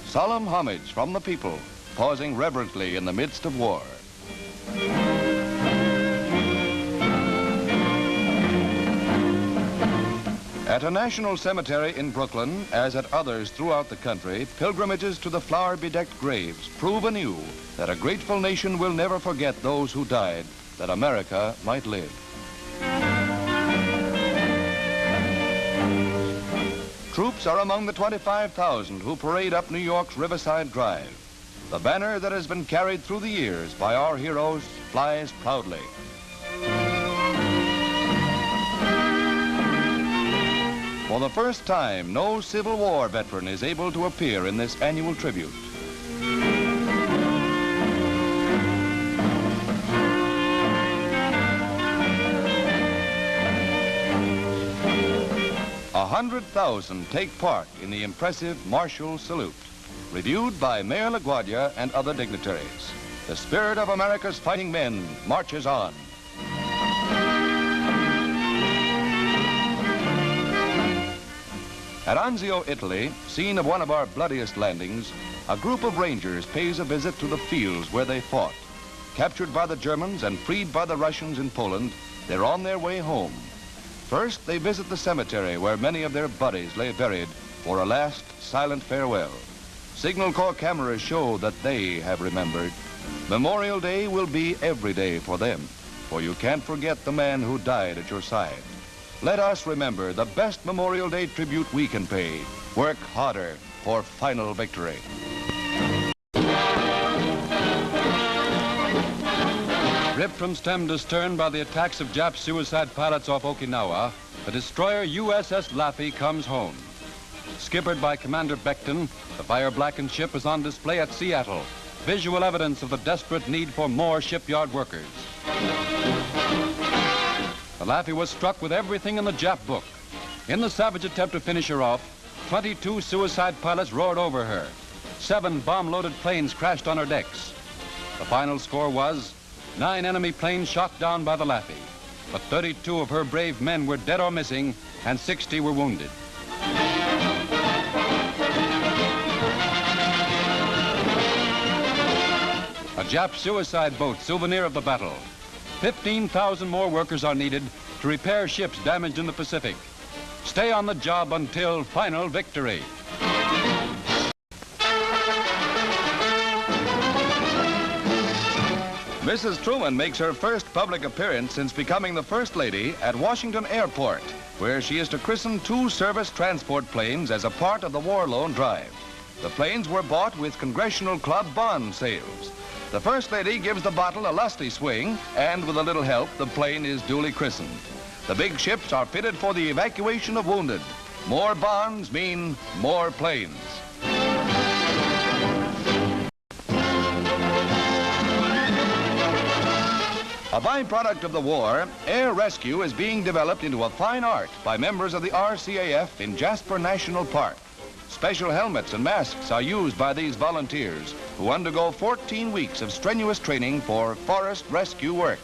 Solemn homage from the people, pausing reverently in the midst of war. At a national cemetery in Brooklyn, as at others throughout the country, pilgrimages to the flower-bedecked graves prove anew that a grateful nation will never forget those who died that America might live. Troops are among the 25,000 who parade up New York's Riverside Drive. The banner that has been carried through the years by our heroes flies proudly. For the first time, no Civil War veteran is able to appear in this annual tribute. A 100,000 take part in the impressive martial salute, reviewed by Mayor LaGuardia and other dignitaries. The spirit of America's fighting men marches on. At Anzio, Italy, scene of one of our bloodiest landings, a group of Rangers pays a visit to the fields where they fought. Captured by the Germans and freed by the Russians in Poland, they're on their way home. First, they visit the cemetery where many of their buddies lay buried for a last silent farewell. Signal Corps cameras show that they have remembered. Memorial Day will be every day for them, for you can't forget the man who died at your side. Let us remember the best Memorial Day tribute we can pay. Work harder for final victory. Ripped from stem to stern by the attacks of Jap suicide pilots off Okinawa, the destroyer USS Laffey comes home. Skippered by Commander Beckton, the fire-blackened ship is on display at Seattle, visual evidence of the desperate need for more shipyard workers. The Laffey was struck with everything in the Jap book. In the savage attempt to finish her off, 22 suicide pilots roared over her. 7 bomb-loaded planes crashed on her decks. The final score was 9 enemy planes shot down by the Laffey, but 32 of her brave men were dead or missing, and 60 were wounded. A Jap suicide boat, souvenir of the battle. 15,000 more workers are needed to repair ships damaged in the Pacific. Stay on the job until final victory. Mrs. Truman makes her first public appearance since becoming the First Lady at Washington Airport, where she is to christen 2 service transport planes as a part of the War Loan Drive. The planes were bought with Congressional Club bond sales. The First Lady gives the bottle a lusty swing, and with a little help, the plane is duly christened. The big ships are fitted for the evacuation of wounded. More bonds mean more planes. A byproduct of the war, air rescue is being developed into a fine art by members of the RCAF in Jasper National Park. Special helmets and masks are used by these volunteers who undergo 14 weeks of strenuous training for forest rescue work.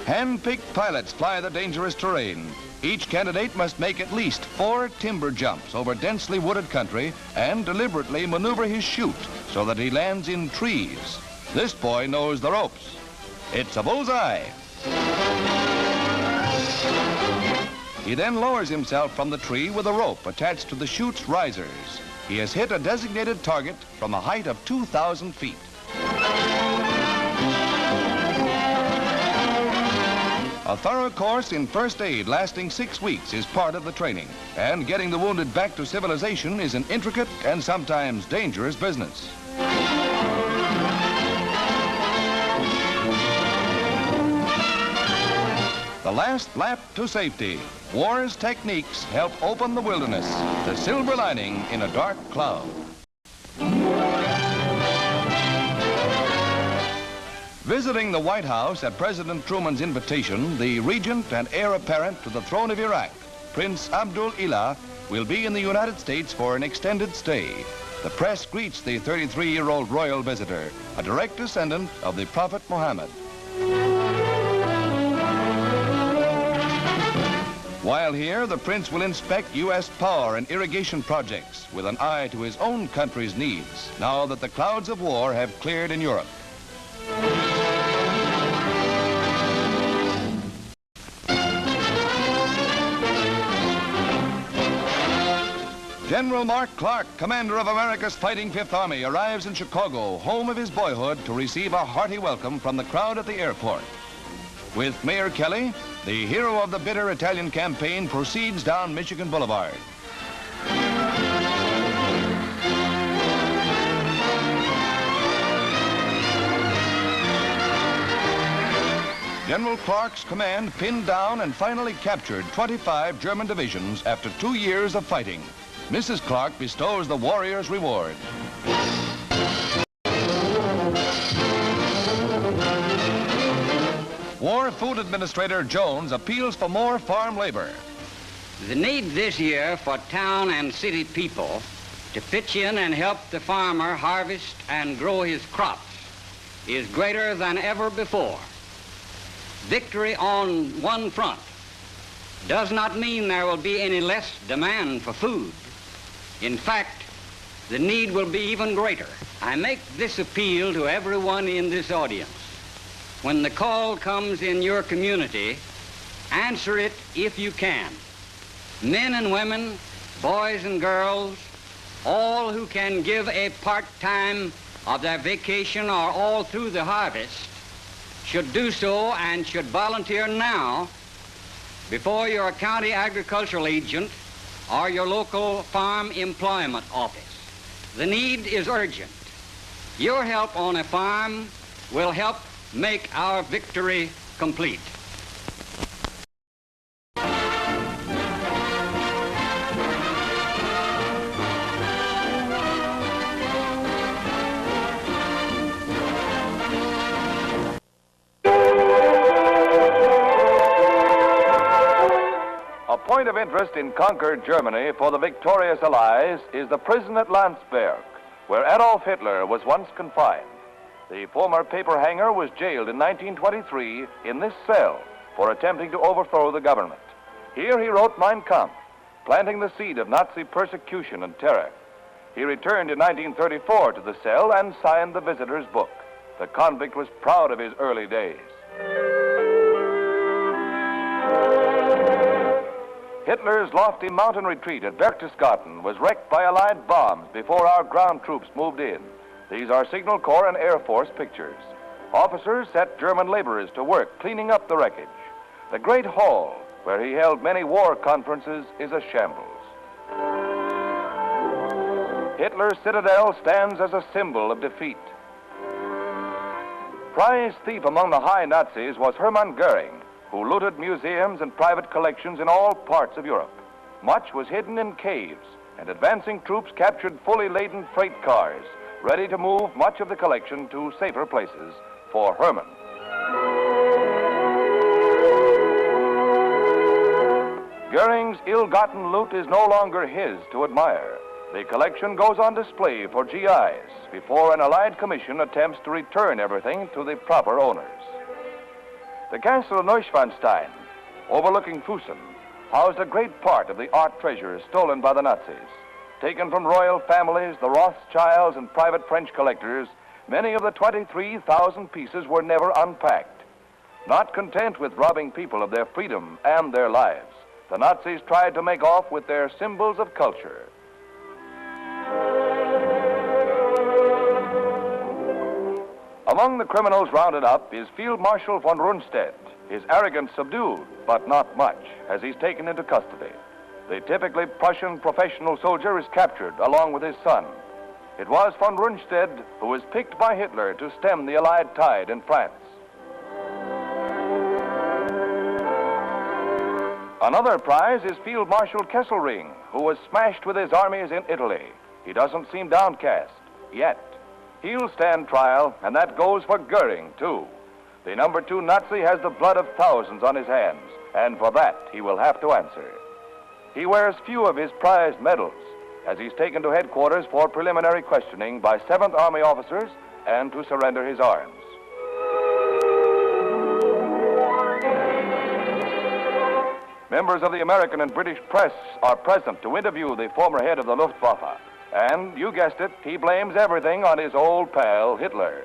Hand-picked pilots fly the dangerous terrain. Each candidate must make at least 4 timber jumps over densely wooded country and deliberately maneuver his chute so that he lands in trees. This boy knows the ropes. It's a bullseye. He then lowers himself from the tree with a rope attached to the chute's risers. he has hit a designated target from a height of 2,000 feet. A thorough course in first aid lasting 6 weeks is part of the training, and getting the wounded back to civilization is an intricate and sometimes dangerous business. The last lap to safety. War's techniques help open the wilderness, the silver lining in a dark cloud. Visiting the White House at President Truman's invitation, the regent and heir apparent to the throne of Iraq, Prince Abdul Ilah, will be in the United States for an extended stay. The press greets the 33-year-old royal visitor, a direct descendant of the Prophet Muhammad. While here, the prince will inspect U.S. power and irrigation projects with an eye to his own country's needs, now that the clouds of war have cleared in Europe. General Mark Clark, commander of America's fighting Fifth Army, arrives in Chicago, home of his boyhood, to receive a hearty welcome from the crowd at the airport. With Mayor Kelly, the hero of the bitter Italian campaign proceeds down Michigan Boulevard. General Clark's command pinned down and finally captured 25 German divisions after 2 years of fighting. Mrs. Clark bestows the warrior's reward. War Food Administrator Jones appeals for more farm labor. The need this year for town and city people to pitch in and help the farmer harvest and grow his crops is greater than ever before. Victory on one front does not mean there will be any less demand for food. In fact, the need will be even greater. I make this appeal to everyone in this audience. When the call comes in your community, answer it if you can. Men and women, boys and girls, all who can give a part-time of their vacation or all through the harvest should do so and should volunteer now before your county agricultural agent or your local farm employment office. The need is urgent. Your help on a farm will help make our victory complete. A point of interest in conquered Germany for the victorious Allies is the prison at Landsberg, where Adolf Hitler was once confined. The former paper hanger was jailed in 1923 in this cell for attempting to overthrow the government. Here he wrote Mein Kampf, planting the seed of Nazi persecution and terror. He returned in 1934 to the cell and signed the visitor's book. The convict was proud of his early days. Hitler's lofty mountain retreat at Berchtesgaden was wrecked by Allied bombs before our ground troops moved in. These are Signal Corps and Air Force pictures. Officers set German laborers to work cleaning up the wreckage. The Great Hall, where he held many war conferences, is a shambles. Hitler's citadel stands as a symbol of defeat. Prize thief among the high Nazis was Hermann Goering, who looted museums and private collections in all parts of Europe. Much was hidden in caves, and advancing troops captured fully laden freight cars, ready to move much of the collection to safer places for Hermann. Goering's ill-gotten loot is no longer his to admire. The collection goes on display for GIs before an Allied commission attempts to return everything to the proper owners. The castle of Neuschwanstein, overlooking Fussen, housed a great part of the art treasures stolen by the Nazis. Taken from royal families, the Rothschilds, and private French collectors, many of the 23,000 pieces were never unpacked. Not content with robbing people of their freedom and their lives, the Nazis tried to make off with their symbols of culture. Among the criminals rounded up is Field Marshal von Rundstedt, his arrogance subdued, but not much, as he's taken into custody. The typically Prussian professional soldier is captured along with his son. It was von Rundstedt who was picked by Hitler to stem the Allied tide in France. Another prize is Field Marshal Kesselring, who was smashed with his armies in Italy. He doesn't seem downcast, yet. He'll stand trial, and that goes for Goering, too. The number 2 Nazi has the blood of thousands on his hands, and for that he will have to answer. He wears few of his prized medals, as he's taken to headquarters for preliminary questioning by 7th Army officers and to surrender his arms. Members of the American and British press are present to interview the former head of the Luftwaffe. And, you guessed it, he blames everything on his old pal, Hitler.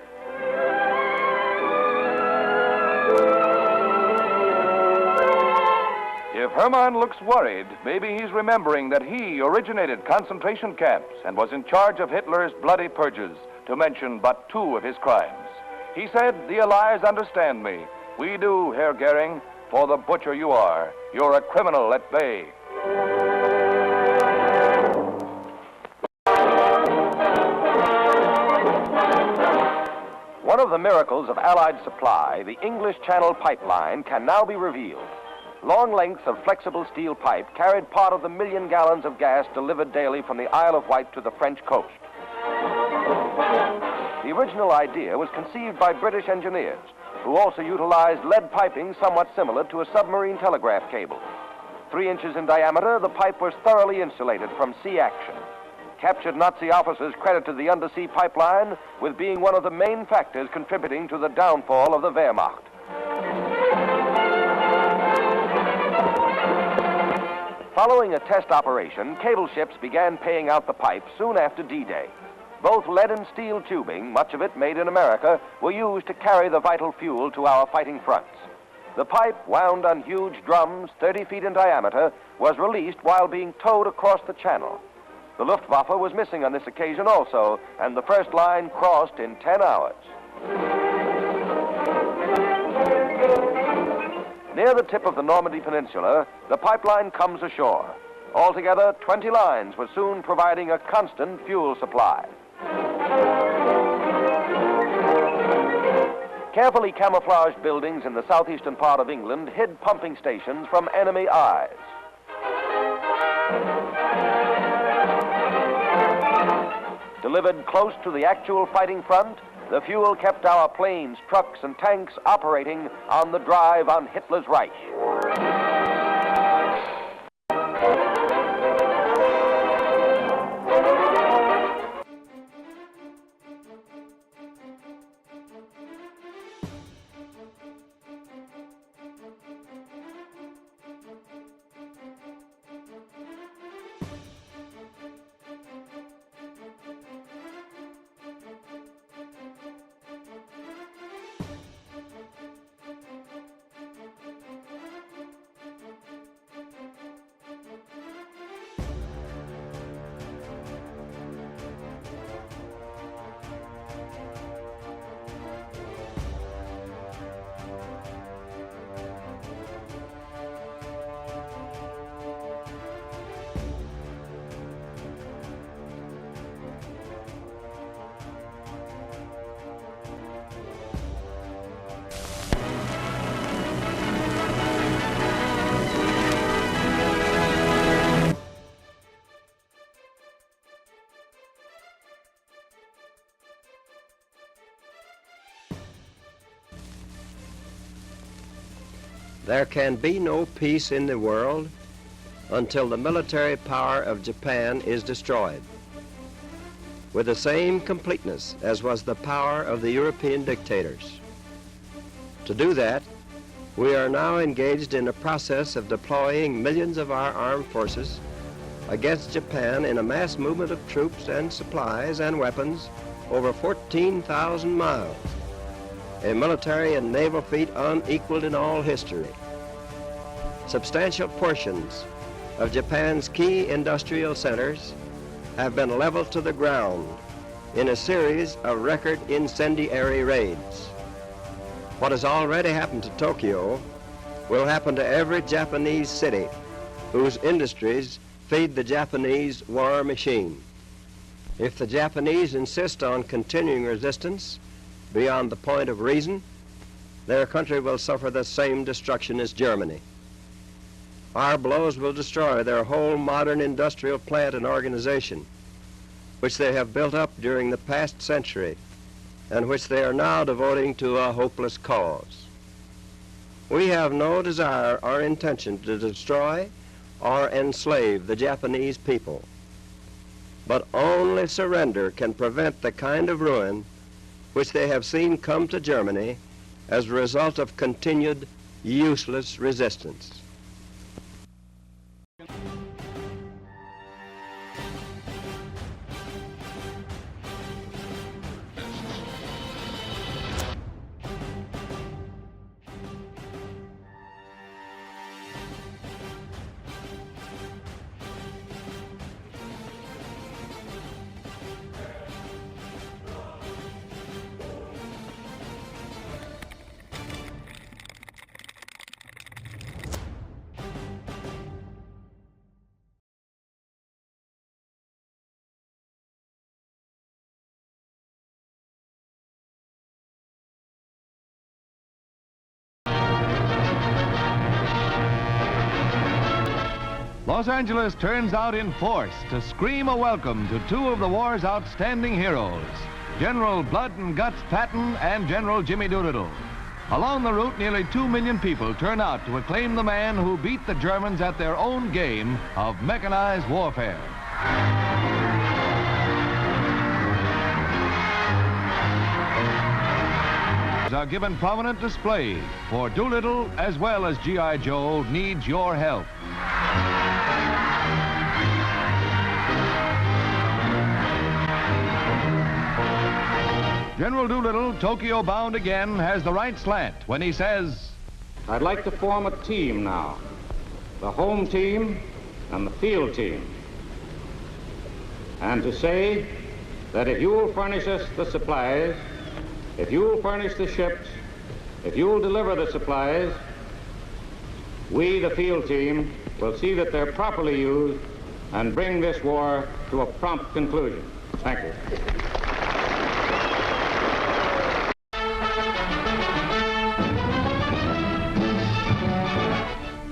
If Hermann looks worried, maybe he's remembering that he originated concentration camps and was in charge of Hitler's bloody purges, to mention but 2 of his crimes. He said, "The Allies understand me. We do, Herr Goering. For the butcher you are. You're a criminal at bay." One of the miracles of Allied supply, the English Channel pipeline, can now be revealed. Long lengths of flexible steel pipe carried part of the 1 million gallons of gas delivered daily from the Isle of Wight to the French coast. The original idea was conceived by British engineers, who also utilized lead piping somewhat similar to a submarine telegraph cable. 3 inches in diameter, the pipe was thoroughly insulated from sea action. Captured Nazi officers credited the undersea pipeline with being one of the main factors contributing to the downfall of the Wehrmacht. Following a test operation, cable ships began paying out the pipe soon after D-Day. Both lead and steel tubing, much of it made in America, were used to carry the vital fuel to our fighting fronts. The pipe, wound on huge drums 30 feet in diameter, was released while being towed across the channel. The Luftwaffe was missing on this occasion also, and the first line crossed in 10 hours. Near the tip of the Normandy Peninsula, the pipeline comes ashore. Altogether, 20 lines were soon providing a constant fuel supply. Carefully camouflaged buildings in the southeastern part of England hid pumping stations from enemy eyes. Delivered close to the actual fighting front, the fuel kept our planes, trucks, and tanks operating on the drive on Hitler's Reich. There can be no peace in the world until the military power of Japan is destroyed, with the same completeness as was the power of the European dictators. To do that, we are now engaged in a process of deploying millions of our armed forces against Japan in a mass movement of troops and supplies and weapons over 14,000 miles. A military and naval feat unequaled in all history. Substantial portions of Japan's key industrial centers have been leveled to the ground in a series of record incendiary raids. What has already happened to Tokyo will happen to every Japanese city whose industries feed the Japanese war machine. If the Japanese insist on continuing resistance beyond the point of reason, their country will suffer the same destruction as Germany. Our blows will destroy their whole modern industrial plant and organization, which they have built up during the past century and which they are now devoting to a hopeless cause. We have no desire or intention to destroy or enslave the Japanese people, but only surrender can prevent the kind of ruin which they have seen come to Germany as a result of continued useless resistance. Los Angeles turns out in force to scream a welcome to two of the war's outstanding heroes, General Blood and Guts Patton and General Jimmy Doolittle. Along the route, nearly 2 million people turn out to acclaim the man who beat the Germans at their own game of mechanized warfare. Are given prominent display, for Doolittle, as well as G.I. Joe, needs your help. General Doolittle, Tokyo bound again, has the right slant when he says, I'd like to form a team now, the home team and the field team, and to say that if you will furnish us the supplies, if you will furnish the ships, if you will deliver the supplies, we, the field team, will see that they're properly used and bring this war to a prompt conclusion. Thank you.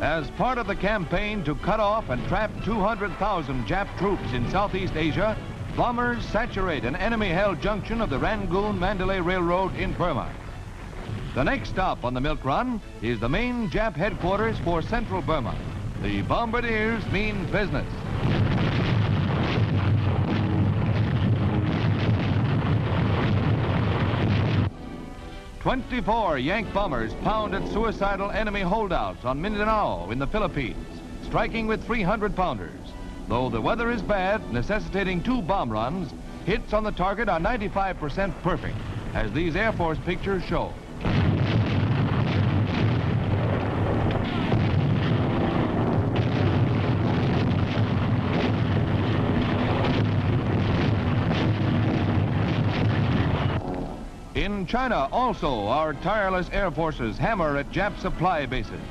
As part of the campaign to cut off and trap 200,000 Jap troops in Southeast Asia, bombers saturate an enemy-held junction of the Rangoon-Mandalay Railroad in Burma. The next stop on the milk run is the main Jap headquarters for central Burma. The bombardiers mean business. "24 Yank bombers pound at suicidal enemy holdouts on Mindanao in the Philippines, striking with 300-pounders. Though the weather is bad, necessitating 2 bomb runs, hits on the target are 95% perfect, as these Air Force pictures show. In China, also, our tireless air forces hammer at Jap supply bases.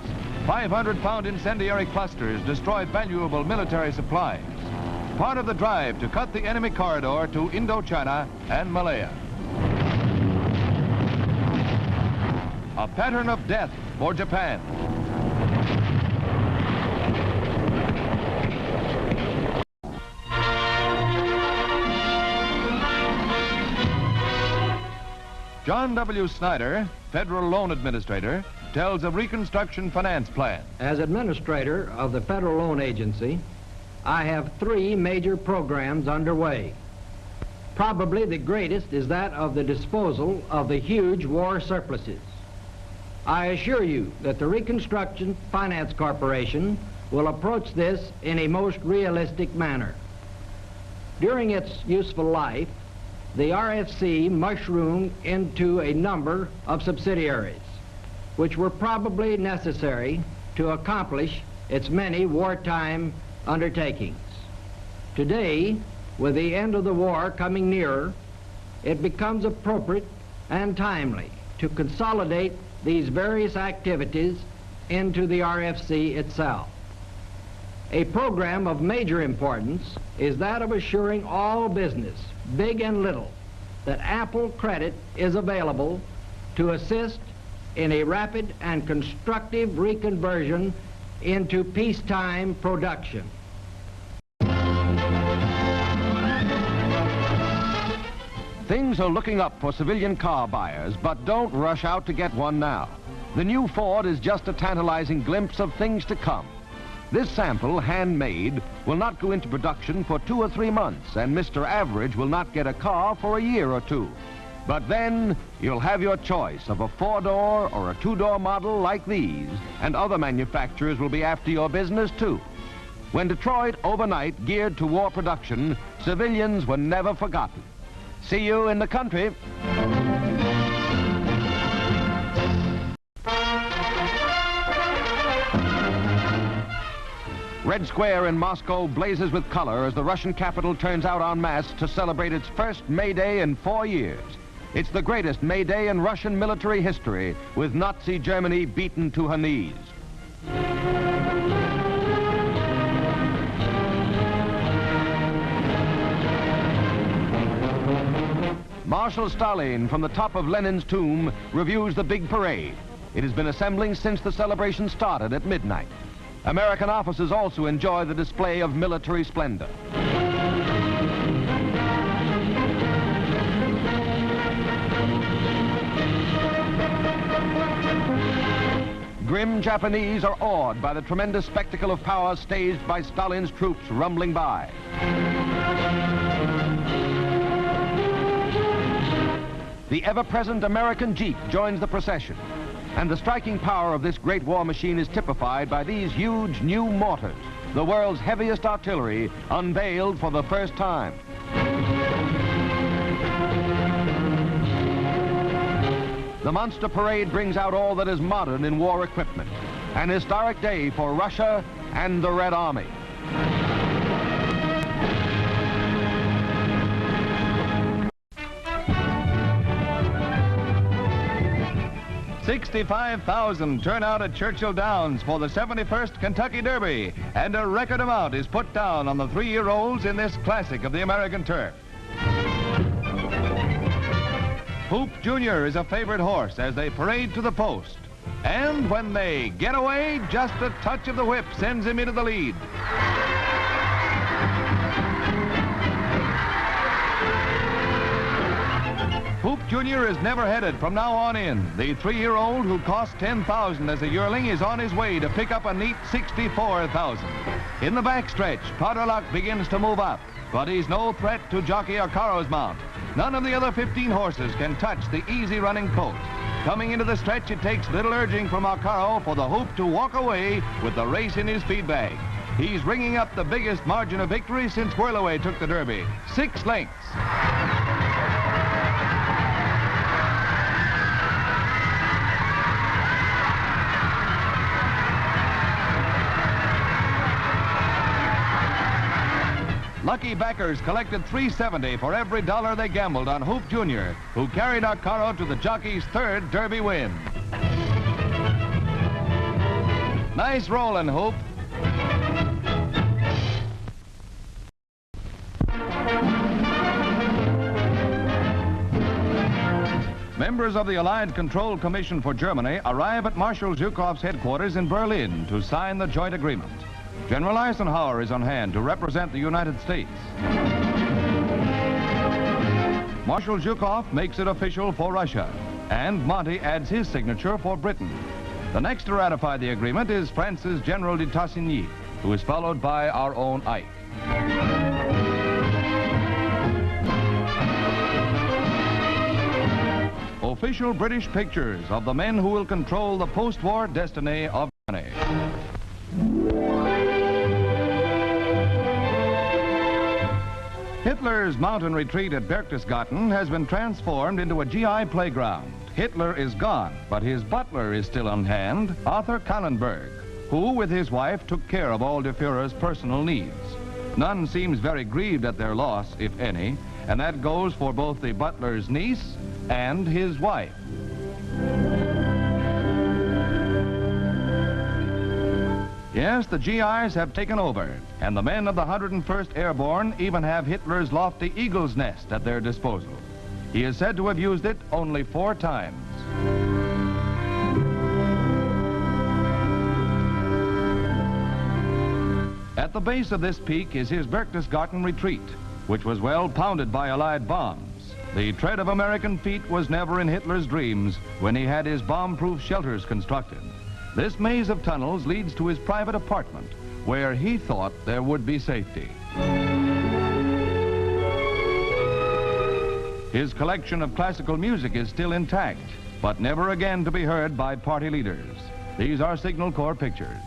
500-pound incendiary clusters destroy valuable military supplies. Part of the drive to cut the enemy corridor to Indochina and Malaya. A pattern of death for Japan. John W. Snyder, Federal Loan Administrator, tells of Reconstruction Finance Plan. As administrator of the Federal Loan Agency, I have 3 major programs underway. Probably the greatest is that of the disposal of the huge war surpluses. I assure you that the Reconstruction Finance Corporation will approach this in a most realistic manner. During its useful life, the RFC mushroomed into a number of subsidiaries, which were probably necessary to accomplish its many wartime undertakings. Today, with the end of the war coming nearer it becomes appropriate and timely to consolidate these various activities into the RFC itself. A program of major importance is that of assuring all business, big and little, that ample credit is available to assist in a rapid and constructive reconversion into peacetime production. Things are looking up for civilian car buyers, but don't rush out to get one now. The new Ford is just a tantalizing glimpse of things to come. This sample, handmade, will not go into production for 2 or 3 months, and Mr. Average will not get a car for a year or 2. But then you'll have your choice of a 4-door or a 2-door model like these, and other manufacturers will be after your business too. When Detroit overnight geared to war production, civilians were never forgotten. See you in the country. Red Square in Moscow blazes with color as the Russian capital turns out en masse to celebrate its first May Day in 4 years. It's the greatest May Day in Russian military history, with Nazi Germany beaten to her knees. Marshal Stalin, from the top of Lenin's tomb, reviews the big parade. It has been assembling since the celebration started at midnight. American officers also enjoy the display of military splendor. Grim Japanese are awed by the tremendous spectacle of power staged by Stalin's troops rumbling by. The ever-present American Jeep joins the procession, and the striking power of this great war machine is typified by these huge new mortars, the world's heaviest artillery, unveiled for the first time. The monster parade brings out all that is modern in war equipment, an historic day for Russia and the Red Army. $65,000 turn out at Churchill Downs for the 71st Kentucky Derby, and a record amount is put down on the 3-year-olds in this classic of the American turf. Hoop Jr. is a favorite horse as they parade to the post. And when they get away, just a touch of the whip sends him into the lead. Hoop Jr. is never headed from now on in. The 3-year-old who cost $10,000 as a yearling is on his way to pick up a neat $64,000. In the backstretch, Powder Luck begins to move up, but he's no threat to jockey Arcaro's mount. None of the other 15 horses can touch the easy-running colt. Coming into the stretch, it takes little urging from Arcaro for the Hoop to walk away with the race in his feed bag. He's ringing up the biggest margin of victory since Whirlaway took the Derby, 6 lengths. Lucky backers collected $3.70 for every dollar they gambled on Hoop Jr., who carried Arcaro to the jockey's 3rd Derby win. Nice rolling, Hoop. Members of the Allied Control Commission for Germany arrive at Marshal Zhukov's headquarters in Berlin to sign the joint agreement. General Eisenhower is on hand to represent the United States. Marshal Zhukov makes it official for Russia, and Monty adds his signature for Britain. The next to ratify the agreement is France's General de Tassigny, who is followed by our own Ike. Official British pictures of the men who will control the post-war destiny of Germany. Hitler's mountain retreat at Berchtesgaden has been transformed into a GI playground. Hitler is gone, but his butler is still on hand, Arthur Kallenberg, who, with his wife, took care of all de Führer's personal needs. None seems very grieved at their loss, if any, and that goes for both the butler's niece and his wife. Yes, the GIs have taken over, and the men of the 101st Airborne even have Hitler's lofty eagle's nest at their disposal. He is said to have used it only 4 times. At the base of this peak is his Berchtesgaden retreat, which was well pounded by Allied bombs. The tread of American feet was never in Hitler's dreams when he had his bomb-proof shelters constructed. This maze of tunnels leads to his private apartment, where he thought there would be safety. His collection of classical music is still intact, but never again to be heard by party leaders. These are Signal Corps pictures.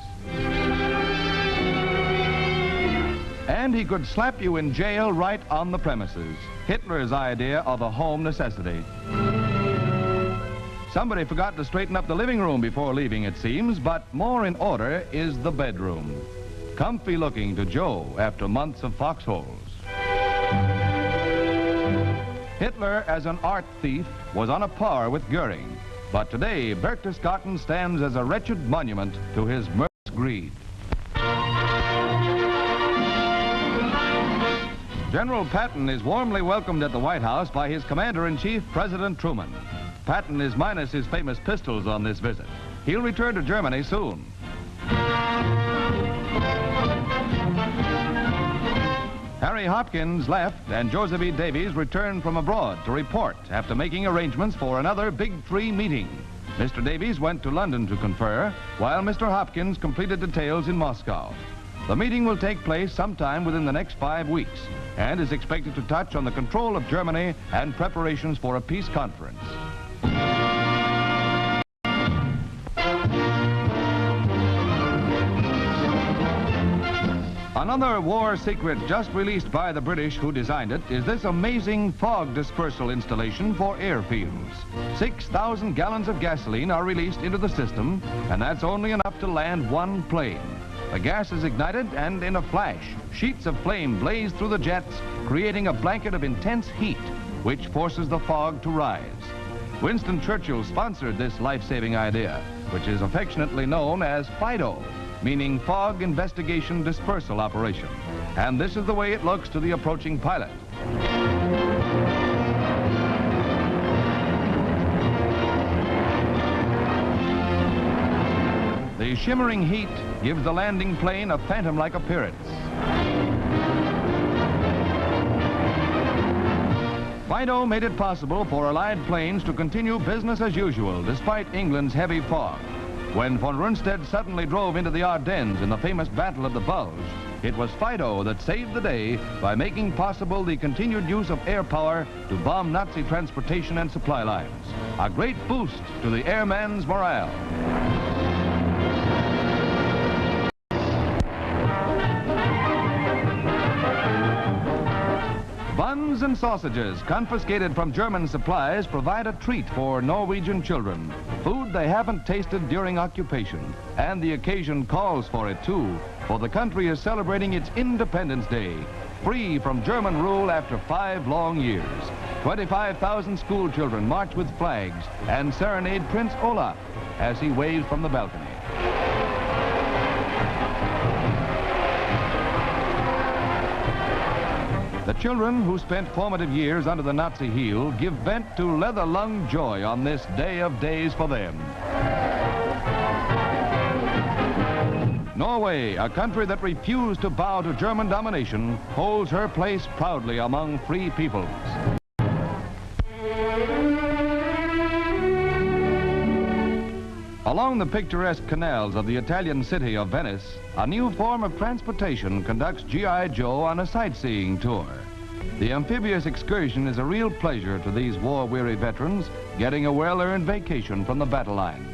And he could slap you in jail right on the premises. Hitler's idea of a home necessity. Somebody forgot to straighten up the living room before leaving, it seems, but more in order is the bedroom. Comfy looking to Joe after months of foxholes. Hitler, as an art thief, was on a par with Goering, but today Berchtesgaden stands as a wretched monument to his murderous greed. General Patton is warmly welcomed at the White House by his Commander-in-Chief, President Truman. Patton is minus his famous pistols on this visit. He'll return to Germany soon. Harry Hopkins left and Joseph E. Davies returned from abroad to report after making arrangements for another Big Three meeting. Mr. Davies went to London to confer, while Mr. Hopkins completed details in Moscow. The meeting will take place sometime within the next 5 weeks and is expected to touch on the control of Germany and preparations for a peace conference. Another war secret just released by the British who designed it is this amazing fog dispersal installation for airfields. 6,000 gallons of gasoline are released into the system, and that's only enough to land one plane. The gas is ignited, and in a flash, sheets of flame blaze through the jets, creating a blanket of intense heat, which forces the fog to rise. Winston Churchill sponsored this life-saving idea, which is affectionately known as FIDO, meaning Fog Investigation Dispersal Operation. And this is the way it looks to the approaching pilot. The shimmering heat gives the landing plane a phantom-like appearance. FIDO made it possible for Allied planes to continue business as usual despite England's heavy fog. When von Rundstedt suddenly drove into the Ardennes in the famous Battle of the Bulge, it was FIDO that saved the day by making possible the continued use of air power to bomb Nazi transportation and supply lines. A great boost to the airman's morale. Buns and sausages confiscated from German supplies provide a treat for Norwegian children. Food they haven't tasted during occupation. And the occasion calls for it, too, for the country is celebrating its Independence Day, free from German rule after 5 long years. 25,000 school children march with flags and serenade Prince Olaf as he waves from the balcony. The children who spent formative years under the Nazi heel give vent to leather-lunged joy on this day of days for them. Norway, a country that refused to bow to German domination, holds her place proudly among free peoples. Along the picturesque canals of the Italian city of Venice, a new form of transportation conducts G.I. Joe on a sightseeing tour. The amphibious excursion is a real pleasure to these war-weary veterans, getting a well-earned vacation from the battle lines.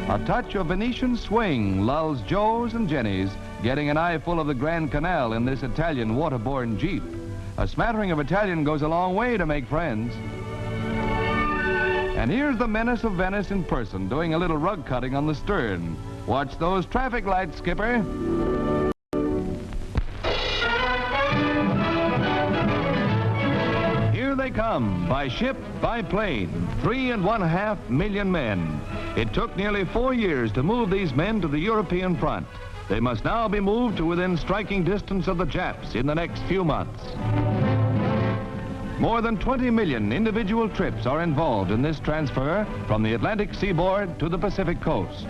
A touch of Venetian swing lulls Joes and Jennies, getting an eyeful of the Grand Canal in this Italian waterborne Jeep. A smattering of Italian goes a long way to make friends. And here's the menace of Venice in person, doing a little rug cutting on the stern. Watch those traffic lights, Skipper. come by ship, by plane, 3.5 million men. It took nearly 4 years to move these men to the European front. They must now be moved to within striking distance of the Japs in the next few months. More than 20 million individual trips are involved in this transfer from the Atlantic seaboard to the Pacific coast.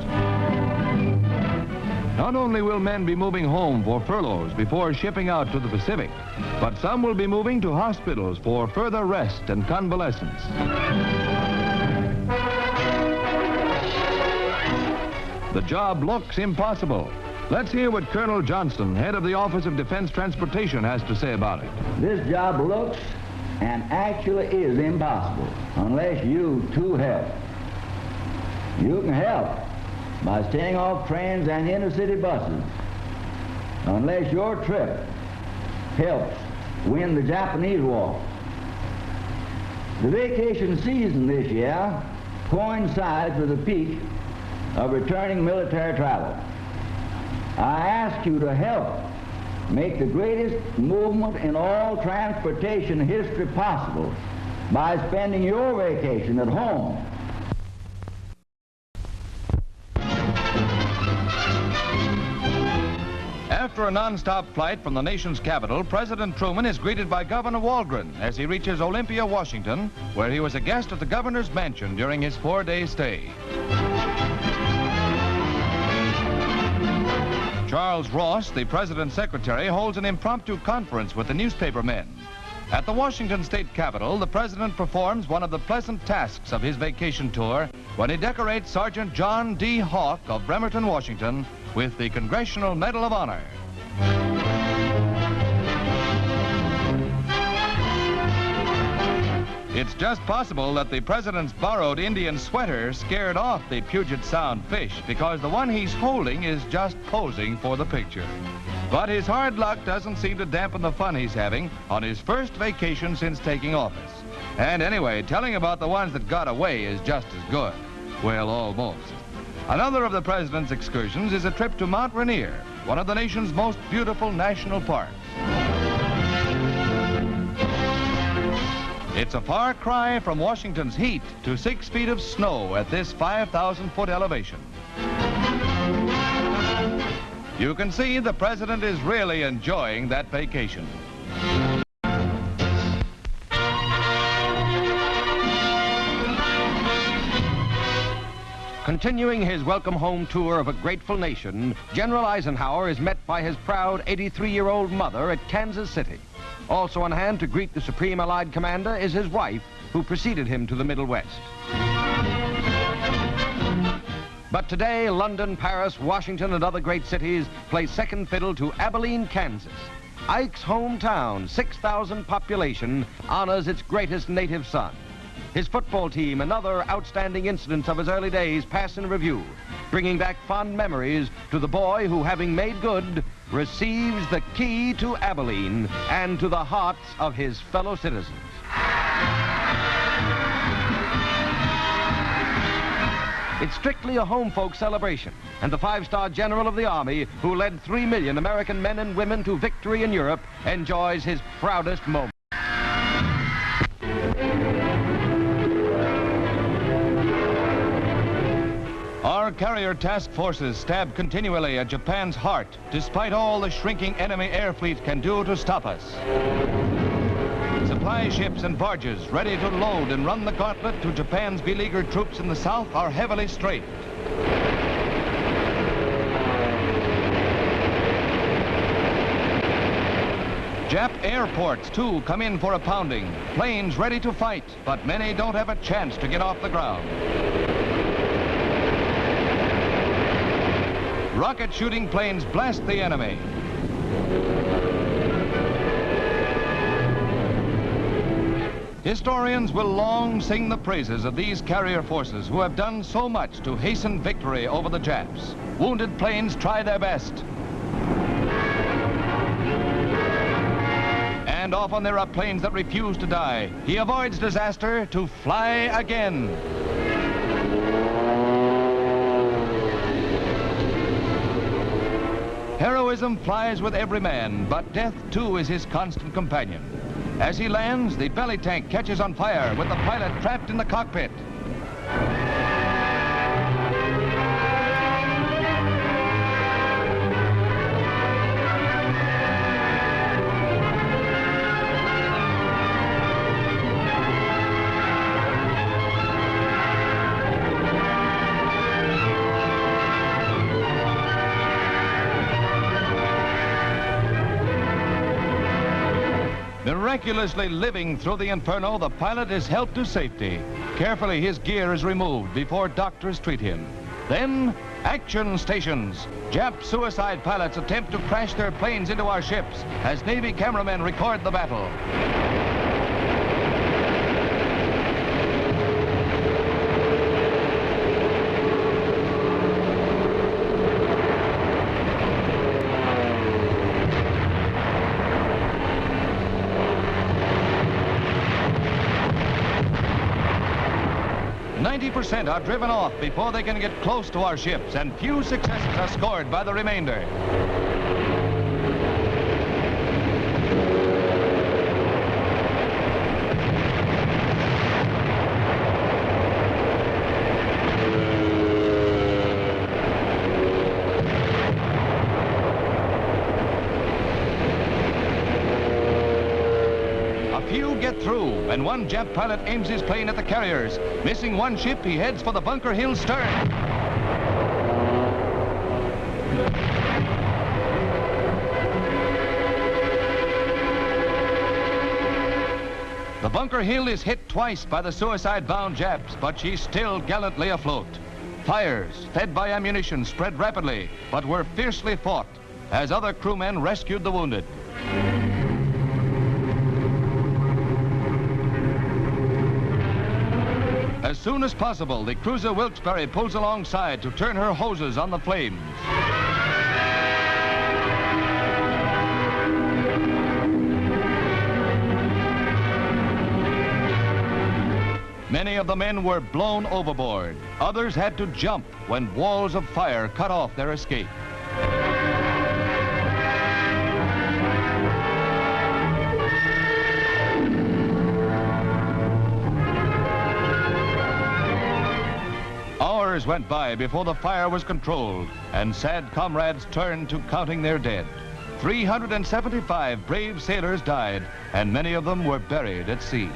Not only will men be moving home for furloughs before shipping out to the Pacific, but some will be moving to hospitals for further rest and convalescence. The job looks impossible. Let's hear what Colonel Johnson, head of the Office of Defense Transportation, has to say about it. This job looks and actually is impossible unless you two help. You can help by staying off trains and intercity buses, unless your trip helps win the Japanese war. The vacation season this year coincides with the peak of returning military travel. I ask you to help make the greatest movement in all transportation history possible by spending your vacation at home. After a non-stop flight from the nation's capital, President Truman is greeted by Governor Walgren as he reaches Olympia, Washington, where he was a guest at the governor's mansion during his 4-day stay. Charles Ross, the president's secretary, holds an impromptu conference with the newspapermen. At the Washington state capitol, the president performs one of the pleasant tasks of his vacation tour when he decorates Sergeant John D. Hawk of Bremerton, Washington, with the Congressional Medal of Honor. It's just possible that the president's borrowed Indian sweater scared off the Puget Sound fish, because the one he's holding is just posing for the picture. But his hard luck doesn't seem to dampen the fun he's having on his first vacation since taking office. And anyway, telling about the ones that got away is just as good. Well, almost. Another of the president's excursions is a trip to Mount Rainier, one of the nation's most beautiful national parks. It's a far cry from Washington's heat to 6 feet of snow at this 5,000-foot elevation. You can see the president is really enjoying that vacation. Continuing his welcome home tour of a grateful nation, General Eisenhower is met by his proud 83-year-old mother at Kansas City. Also on hand to greet the Supreme Allied Commander is his wife, who preceded him to the Middle West. But today, London, Paris, Washington, and other great cities play second fiddle to Abilene, Kansas. Ike's hometown, 6,000 population, honors its greatest native son. His football team and other outstanding incidents of his early days pass in review, bringing back fond memories to the boy who, having made good, receives the key to Abilene and to the hearts of his fellow citizens. It's strictly a home folk celebration, and the 5-star general of the Army, who led 3 million American men and women to victory in Europe, enjoys his proudest moment. Our carrier task forces stab continually at Japan's heart, despite all the shrinking enemy air fleet can do to stop us. Supply ships and barges ready to load and run the gauntlet to Japan's beleaguered troops in the south are heavily straafed. Jap airports, too, come in for a pounding. Planes ready to fight, but many don't have a chance to get off the ground. Rocket shooting planes blast the enemy. Historians will long sing the praises of these carrier forces who have done so much to hasten victory over the Japs. Wounded planes try their best. And often there are planes that refuse to die. He avoids disaster to fly again. Heroism flies with every man, but death too is his constant companion. As he lands, the belly tank catches on fire with the pilot trapped in the cockpit. Miraculously living through the inferno, the pilot is helped to safety. Carefully, his gear is removed before doctors treat him. Then, action stations. Jap suicide pilots attempt to crash their planes into our ships as Navy cameramen record the battle. 90% are driven off before they can get close to our ships, and few successes are scored by the remainder. Through, and one Jap pilot aims his plane at the carriers. Missing one ship, he heads for the Bunker Hill stern. The Bunker Hill is hit twice by the suicide-bound Japs, but she's still gallantly afloat. Fires, fed by ammunition, spread rapidly, but were fiercely fought as other crewmen rescued the wounded. As soon as possible, the cruiser Wilkes-Barre pulls alongside to turn her hoses on the flames. Many of the men were blown overboard. Others had to jump when walls of fire cut off their escape. Hours went by before the fire was controlled, and sad comrades turned to counting their dead. 375 brave sailors died, and many of them were buried at sea.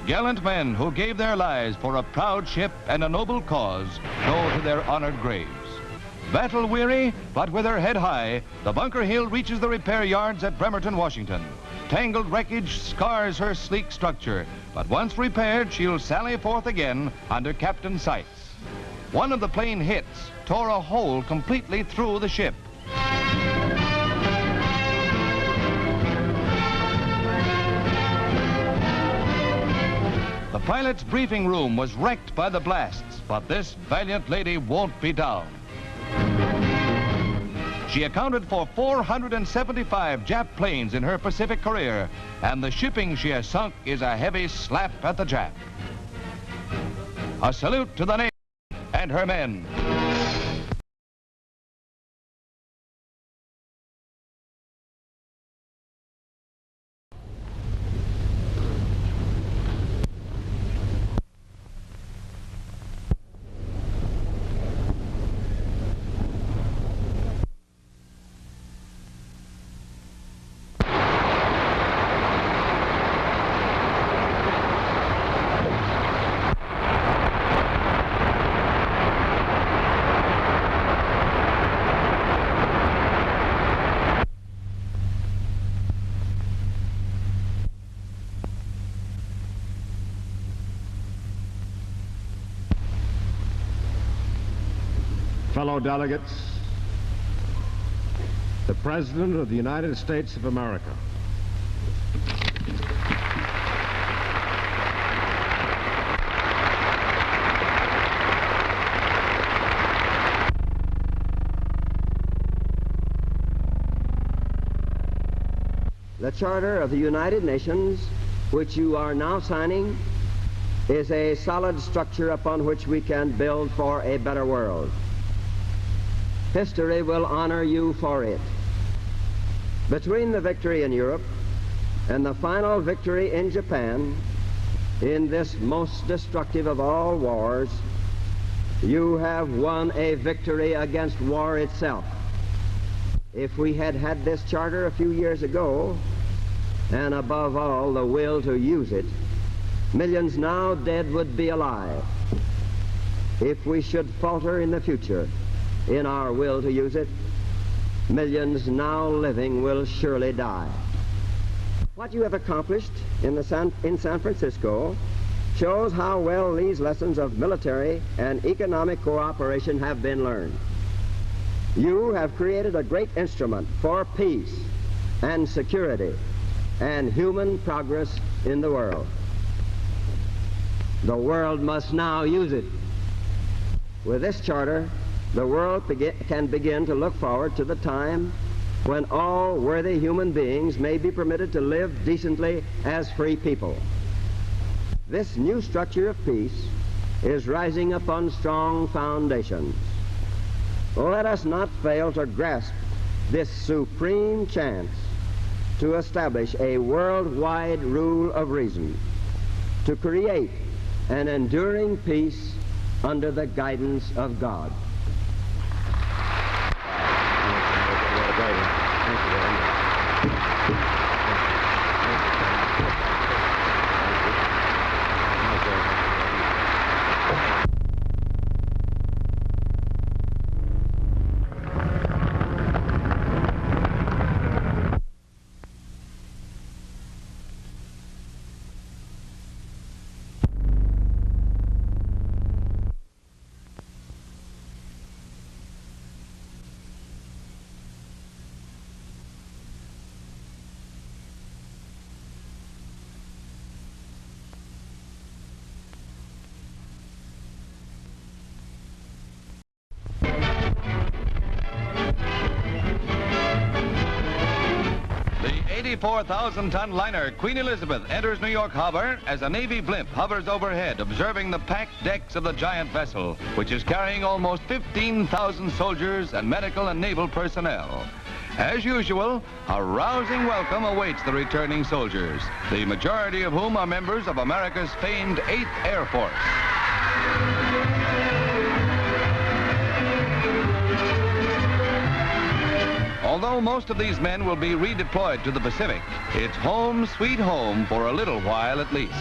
Gallant men who gave their lives for a proud ship and a noble cause go to their honored graves. Battle-weary, but with her head high, the Bunker Hill reaches the repair yards at Bremerton, Washington. Tangled wreckage scars her sleek structure, but once repaired, she'll sally forth again under Captain Sights. One of the plane hits tore a hole completely through the ship. The pilot's briefing room was wrecked by the blasts, but this valiant lady won't be down. She accounted for 475 Jap planes in her Pacific career, and the shipping she has sunk is a heavy slap at the Jap. A salute to the Navy and her men. Fellow delegates, the President of the United States of America. The Charter of the United Nations, which you are now signing, is a solid structure upon which we can build for a better world. History will honor you for it. Between the victory in Europe and the final victory in Japan, in this most destructive of all wars, you have won a victory against war itself. If we had had this charter a few years ago, and above all the will to use it, millions now dead would be alive. If we should falter in the future in our will to use it, millions now living will surely die. What you have accomplished in San Francisco shows how well these lessons of military and economic cooperation have been learned. You have created a great instrument for peace and security and human progress in the world. The world must now use it. With this charter, the world can begin to look forward to the time when all worthy human beings may be permitted to live decently as free people. This new structure of peace is rising upon strong foundations. Let us not fail to grasp this supreme chance to establish a worldwide rule of reason, to create an enduring peace under the guidance of God. The 84,000-ton liner Queen Elizabeth enters New York Harbor as a Navy blimp hovers overhead, observing the packed decks of the giant vessel, which is carrying almost 15,000 soldiers and medical and naval personnel. As usual, a rousing welcome awaits the returning soldiers, the majority of whom are members of America's famed 8th Air Force. Although most of these men will be redeployed to the Pacific, it's home sweet home for a little while at least.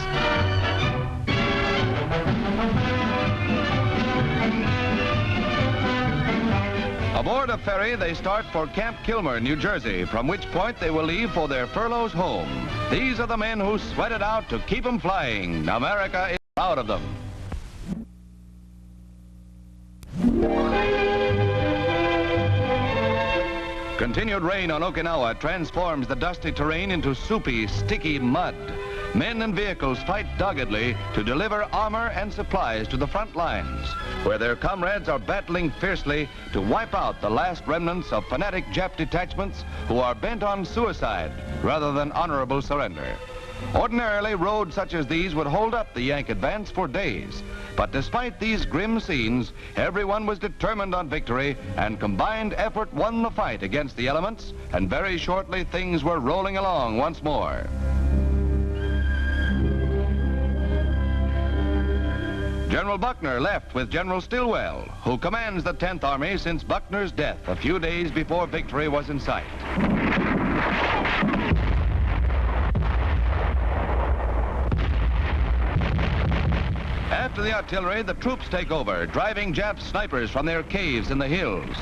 Aboard a ferry, they start for Camp Kilmer, New Jersey, from which point they will leave for their furloughs home. These are the men who sweat it out to keep them flying. America is proud of them. Continued rain on Okinawa transforms the dusty terrain into soupy, sticky mud. Men and vehicles fight doggedly to deliver armor and supplies to the front lines, where their comrades are battling fiercely to wipe out the last remnants of fanatic Jap detachments who are bent on suicide rather than honorable surrender. Ordinarily, roads such as these would hold up the Yank advance for days. But despite these grim scenes, everyone was determined on victory, and combined effort won the fight against the elements, and very shortly things were rolling along once more. General Buckner left with General Stilwell, who commands the 10th Army since Buckner's death a few days before victory was in sight. After the artillery, the troops take over, driving Jap snipers from their caves in the hills.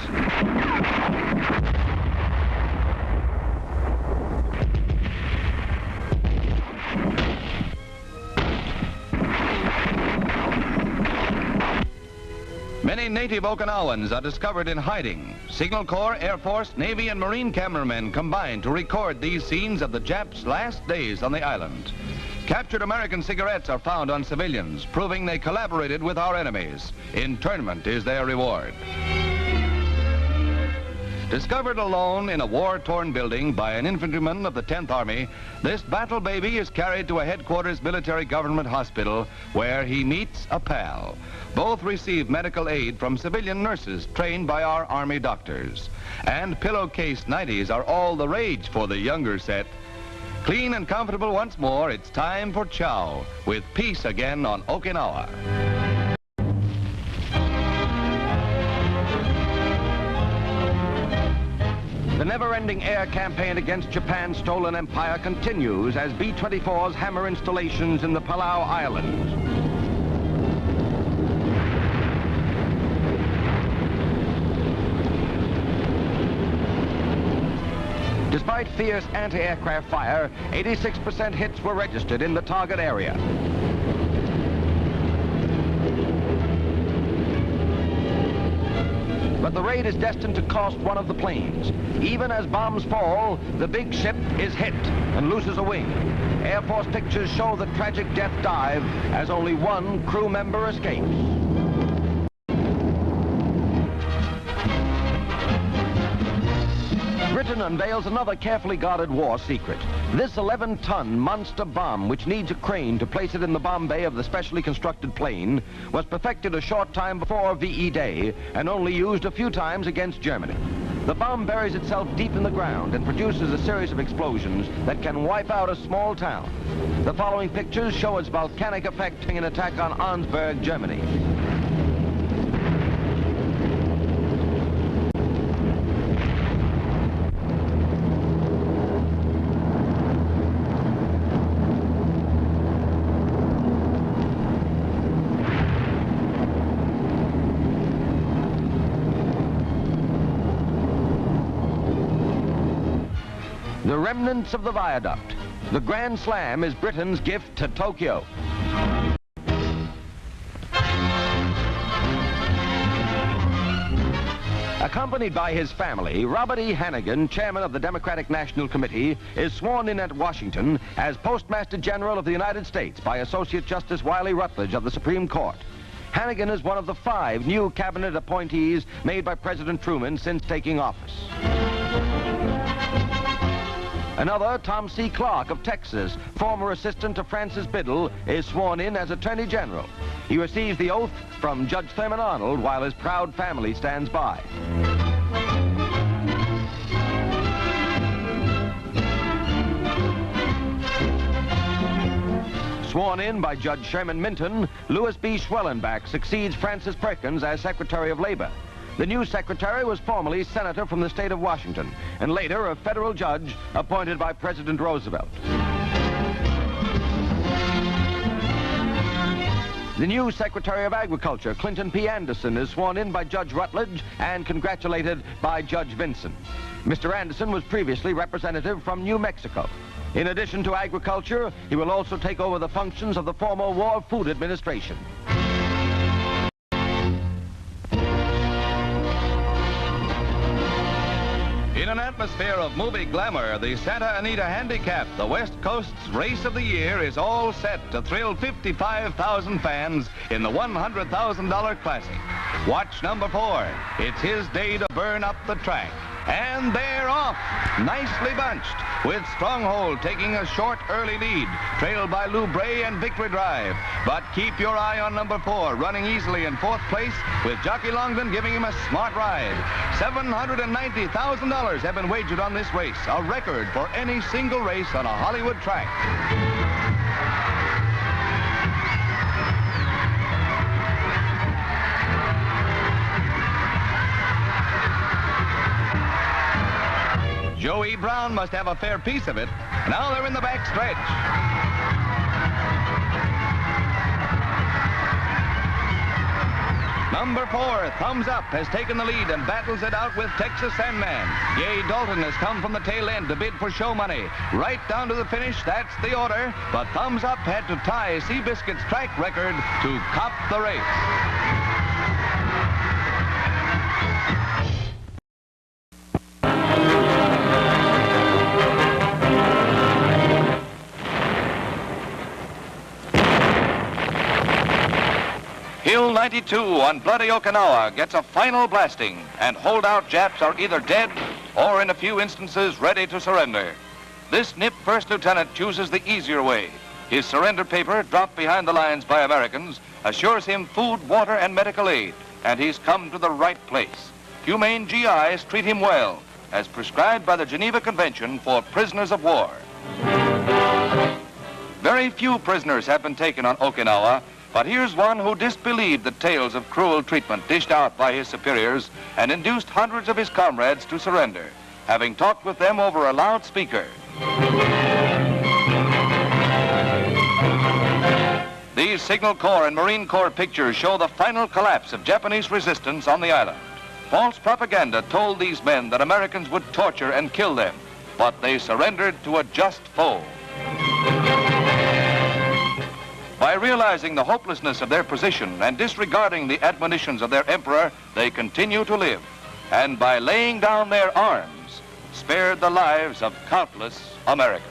Many native Okinawans are discovered in hiding. Signal Corps, Air Force, Navy, and Marine cameramen combine to record these scenes of the Japs' last days on the island. Captured American cigarettes are found on civilians, proving they collaborated with our enemies. Internment is their reward. Discovered alone in a war-torn building by an infantryman of the 10th Army, this battle baby is carried to a headquarters military government hospital where he meets a pal. Both receive medical aid from civilian nurses trained by our Army doctors. And pillowcase 90s are all the rage for the younger set. Clean and comfortable once more, it's time for chow with peace again on Okinawa. The never-ending air campaign against Japan's stolen empire continues as B-24s hammer installations in the Palau Islands. Despite fierce anti-aircraft fire, 86% hits were registered in the target area. But the raid is destined to cost one of the planes. Even as bombs fall, the big ship is hit and loses a wing. Air Force pictures show the tragic death dive as only one crew member escapes. Britain unveils another carefully guarded war secret. This 11-ton monster bomb, which needs a crane to place it in the bomb bay of the specially constructed plane, was perfected a short time before VE Day and only used a few times against Germany. The bomb buries itself deep in the ground and produces a series of explosions that can wipe out a small town. The following pictures show its volcanic effect in an attack on Arnsberg, Germany. The remnants of the viaduct. The Grand Slam is Britain's gift to Tokyo. Accompanied by his family, Robert E. Hannigan, chairman of the Democratic National Committee, is sworn in at Washington as Postmaster General of the United States by Associate Justice Wiley Rutledge of the Supreme Court. Hannigan is one of the 5 new cabinet appointees made by President Truman since taking office. Another, Tom C. Clark of Texas, former assistant to Francis Biddle, is sworn in as Attorney General. He receives the oath from Judge Thurman Arnold while his proud family stands by. Sworn in by Judge Sherman Minton, Louis B. Schwellenbach succeeds Francis Perkins as Secretary of Labor. The new secretary was formerly senator from the state of Washington, and later a federal judge appointed by President Roosevelt. The new Secretary of Agriculture, Clinton P. Anderson, is sworn in by Judge Rutledge and congratulated by Judge Vinson. Mr. Anderson was previously representative from New Mexico. In addition to agriculture, he will also take over the functions of the former War Food Administration. In an atmosphere of movie glamour, the Santa Anita Handicap, the West Coast's race of the year, is all set to thrill 55,000 fans in the $100,000 Classic. Watch number 4. It's his day to burn up the track. And they're off, nicely bunched, with Stronghold taking a short early lead, trailed by Lou Bray and Victory Drive. But keep your eye on number 4, running easily in 4th place, with Jockey Longden giving him a smart ride. $790,000 have been wagered on this race, a record for any single race on a Hollywood track. Joey Brown must have a fair piece of it. Now they're in the back stretch. Number 4, Thumbs Up, has taken the lead and battles it out with Texas Sandman. Gay Dalton has come from the tail end to bid for show money. Right down to the finish, that's the order. But Thumbs Up had to tie Seabiscuit's track record to cop the race. Hill 92 on bloody Okinawa gets a final blasting, and holdout Japs are either dead or, in a few instances, ready to surrender. This NIP first lieutenant chooses the easier way. His surrender paper, dropped behind the lines by Americans, assures him food, water, and medical aid, and he's come to the right place. Humane GIs treat him well, as prescribed by the Geneva Convention for prisoners of war. Very few prisoners have been taken on Okinawa, but here's one who disbelieved the tales of cruel treatment dished out by his superiors and induced hundreds of his comrades to surrender, having talked with them over a loudspeaker. These Signal Corps and Marine Corps pictures show the final collapse of Japanese resistance on the island. False propaganda told these men that Americans would torture and kill them, but they surrendered to a just foe. By realizing the hopelessness of their position and disregarding the admonitions of their emperor, they continue to live, and by laying down their arms, spared the lives of countless Americans.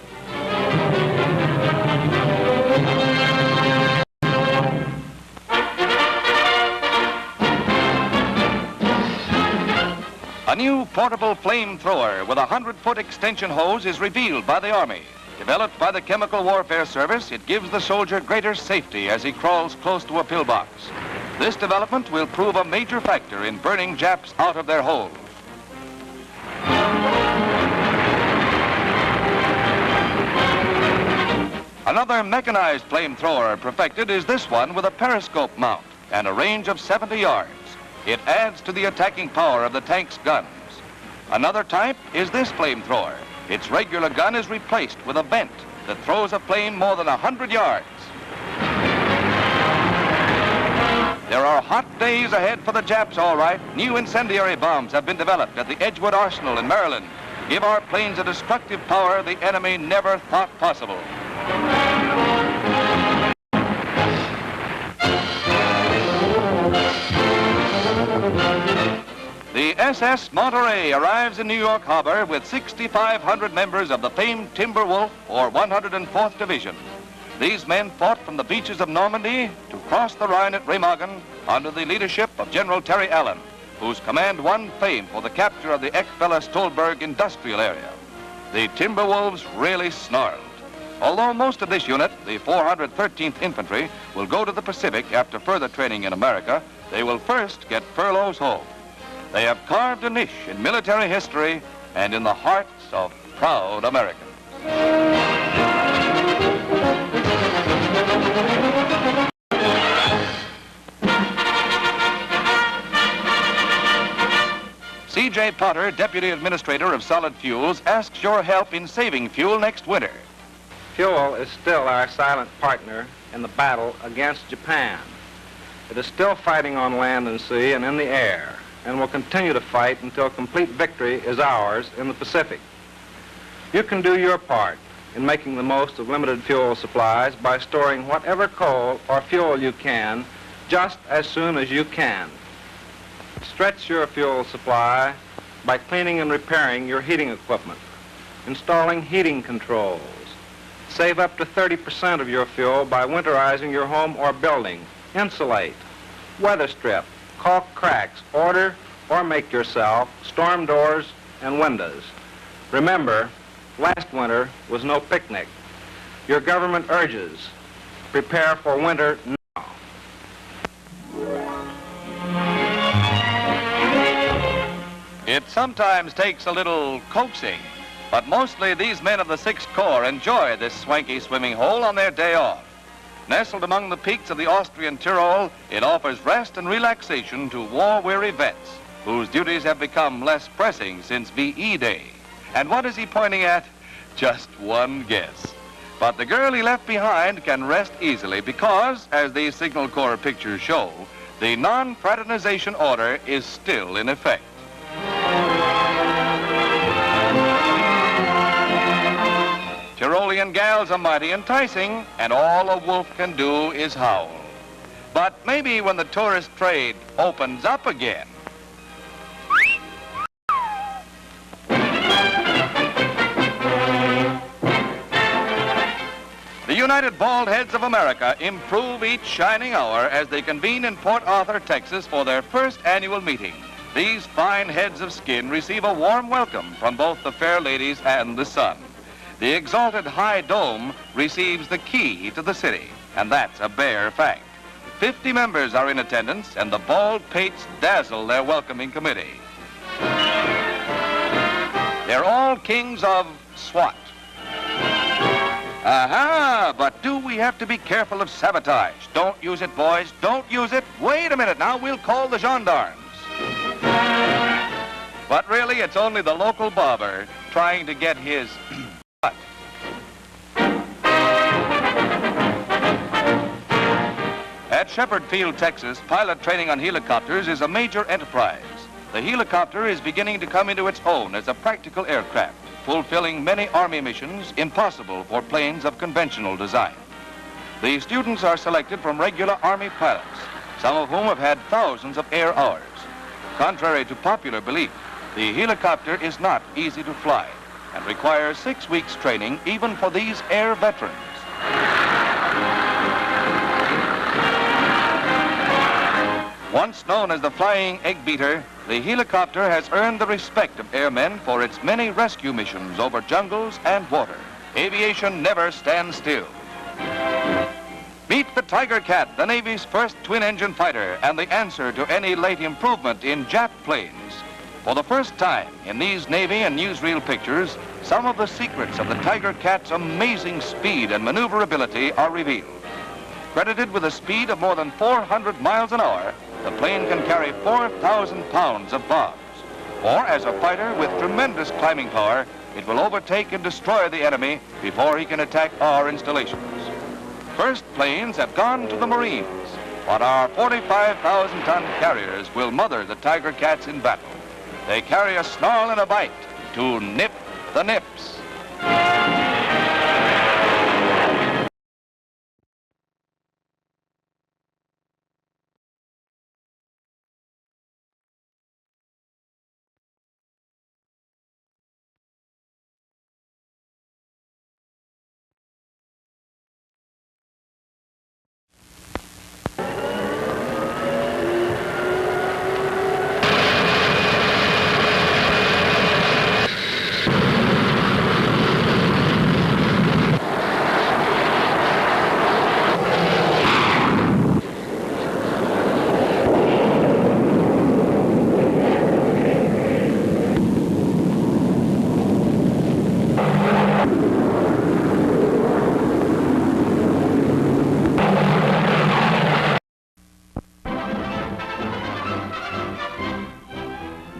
A new portable flamethrower with a 100-foot extension hose is revealed by the Army. Developed by the Chemical Warfare Service, it gives the soldier greater safety as he crawls close to a pillbox. This development will prove a major factor in burning Japs out of their holes. Another mechanized flamethrower perfected is this one with a periscope mount and a range of 70 yards. It adds to the attacking power of the tank's guns. Another type is this flamethrower. Its regular gun is replaced with a vent that throws a flame more than 100 yards. There are hot days ahead for the Japs, all right. New incendiary bombs have been developed at the Edgewood Arsenal in Maryland. Give our planes a destructive power the enemy never thought possible. The SS Monterey arrives in New York Harbor with 6,500 members of the famed Timberwolf, or 104th Division. These men fought from the beaches of Normandy to cross the Rhine at Remagen under the leadership of General Terry Allen, whose command won fame for the capture of the Eckfeller-Stolberg industrial area. The Timberwolves really snarled. Although most of this unit, the 413th Infantry, will go to the Pacific after further training in America, they will first get furloughs home. They have carved a niche in military history and in the hearts of proud Americans. C.J. Potter, Deputy Administrator of Solid Fuels, asks your help in saving fuel next winter. Fuel is still our silent partner in the battle against Japan. It is still fighting on land and sea and in the air, and will continue to fight until complete victory is ours in the Pacific. You can do your part in making the most of limited fuel supplies by storing whatever coal or fuel you can just as soon as you can. Stretch your fuel supply by cleaning and repairing your heating equipment, installing heating controls. Save up to 30% of your fuel by winterizing your home or building. Insulate, weather strip, caulk cracks, order or make yourself storm doors and windows. Remember, last winter was no picnic. Your government urges, prepare for winter now. It sometimes takes a little coaxing, but mostly these men of the 6th Corps enjoy this swanky swimming hole on their day off. Nestled among the peaks of the Austrian Tyrol, it offers rest and relaxation to war-weary vets whose duties have become less pressing since VE Day. And what is he pointing at? Just one guess. But the girl he left behind can rest easily because, as these Signal Corps pictures show, the non-fraternization order is still in effect. Tyrolean gals are mighty enticing, and all a wolf can do is howl. But maybe when the tourist trade opens up again, the United Bald Heads of America improve each shining hour as they convene in Port Arthur, Texas for their first annual meeting. These fine heads of skin receive a warm welcome from both the fair ladies and the sun. The exalted high dome receives the key to the city, and that's a bare fact. 50 members are in attendance, and the bald pates dazzle their welcoming committee. They're all kings of SWAT. Aha, but do we have to be careful of sabotage? Don't use it, boys, don't use it. Wait a minute now, we'll call the gendarmes. But really, it's only the local barber trying to get his cut. At Shepherd Field, Texas, pilot training on helicopters is a major enterprise. The helicopter is beginning to come into its own as a practical aircraft, fulfilling many Army missions impossible for planes of conventional design. The students are selected from regular Army pilots, some of whom have had thousands of air hours. Contrary to popular belief, the helicopter is not easy to fly and requires 6 weeks training even for these air veterans. Once known as the Flying Egg Beater, the helicopter has earned the respect of airmen for its many rescue missions over jungles and water. Aviation never stands still. Meet the Tiger Cat, the Navy's first twin-engine fighter and the answer to any late improvement in Jap planes. For the first time in these Navy and newsreel pictures, some of the secrets of the Tiger Cat's amazing speed and maneuverability are revealed. Credited with a speed of more than 400 miles an hour, the plane can carry 4,000 pounds of bombs. Or as a fighter with tremendous climbing power, it will overtake and destroy the enemy before he can attack our installations. First planes have gone to the Marines, but our 45,000-ton carriers will mother the Tiger Cats in battle. They carry a snarl and a bite to nip the nips.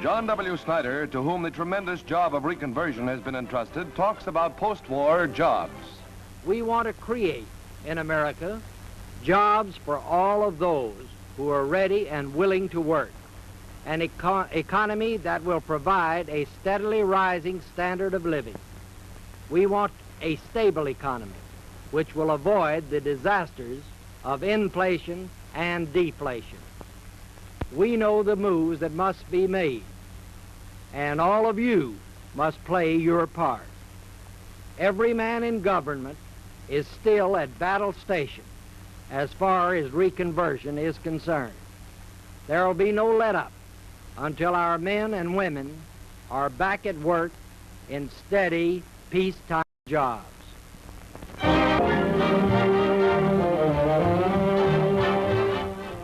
John W. Snyder, to whom the tremendous job of reconversion has been entrusted, talks about post-war jobs. We want to create in America jobs for all of those who are ready and willing to work, an economy that will provide a steadily rising standard of living. We want a stable economy which will avoid the disasters of inflation and deflation. We know the moves that must be made, and all of you must play your part. Every man in government is still at battle station as far as reconversion is concerned. There will be no let-up until our men and women are back at work in steady peacetime jobs.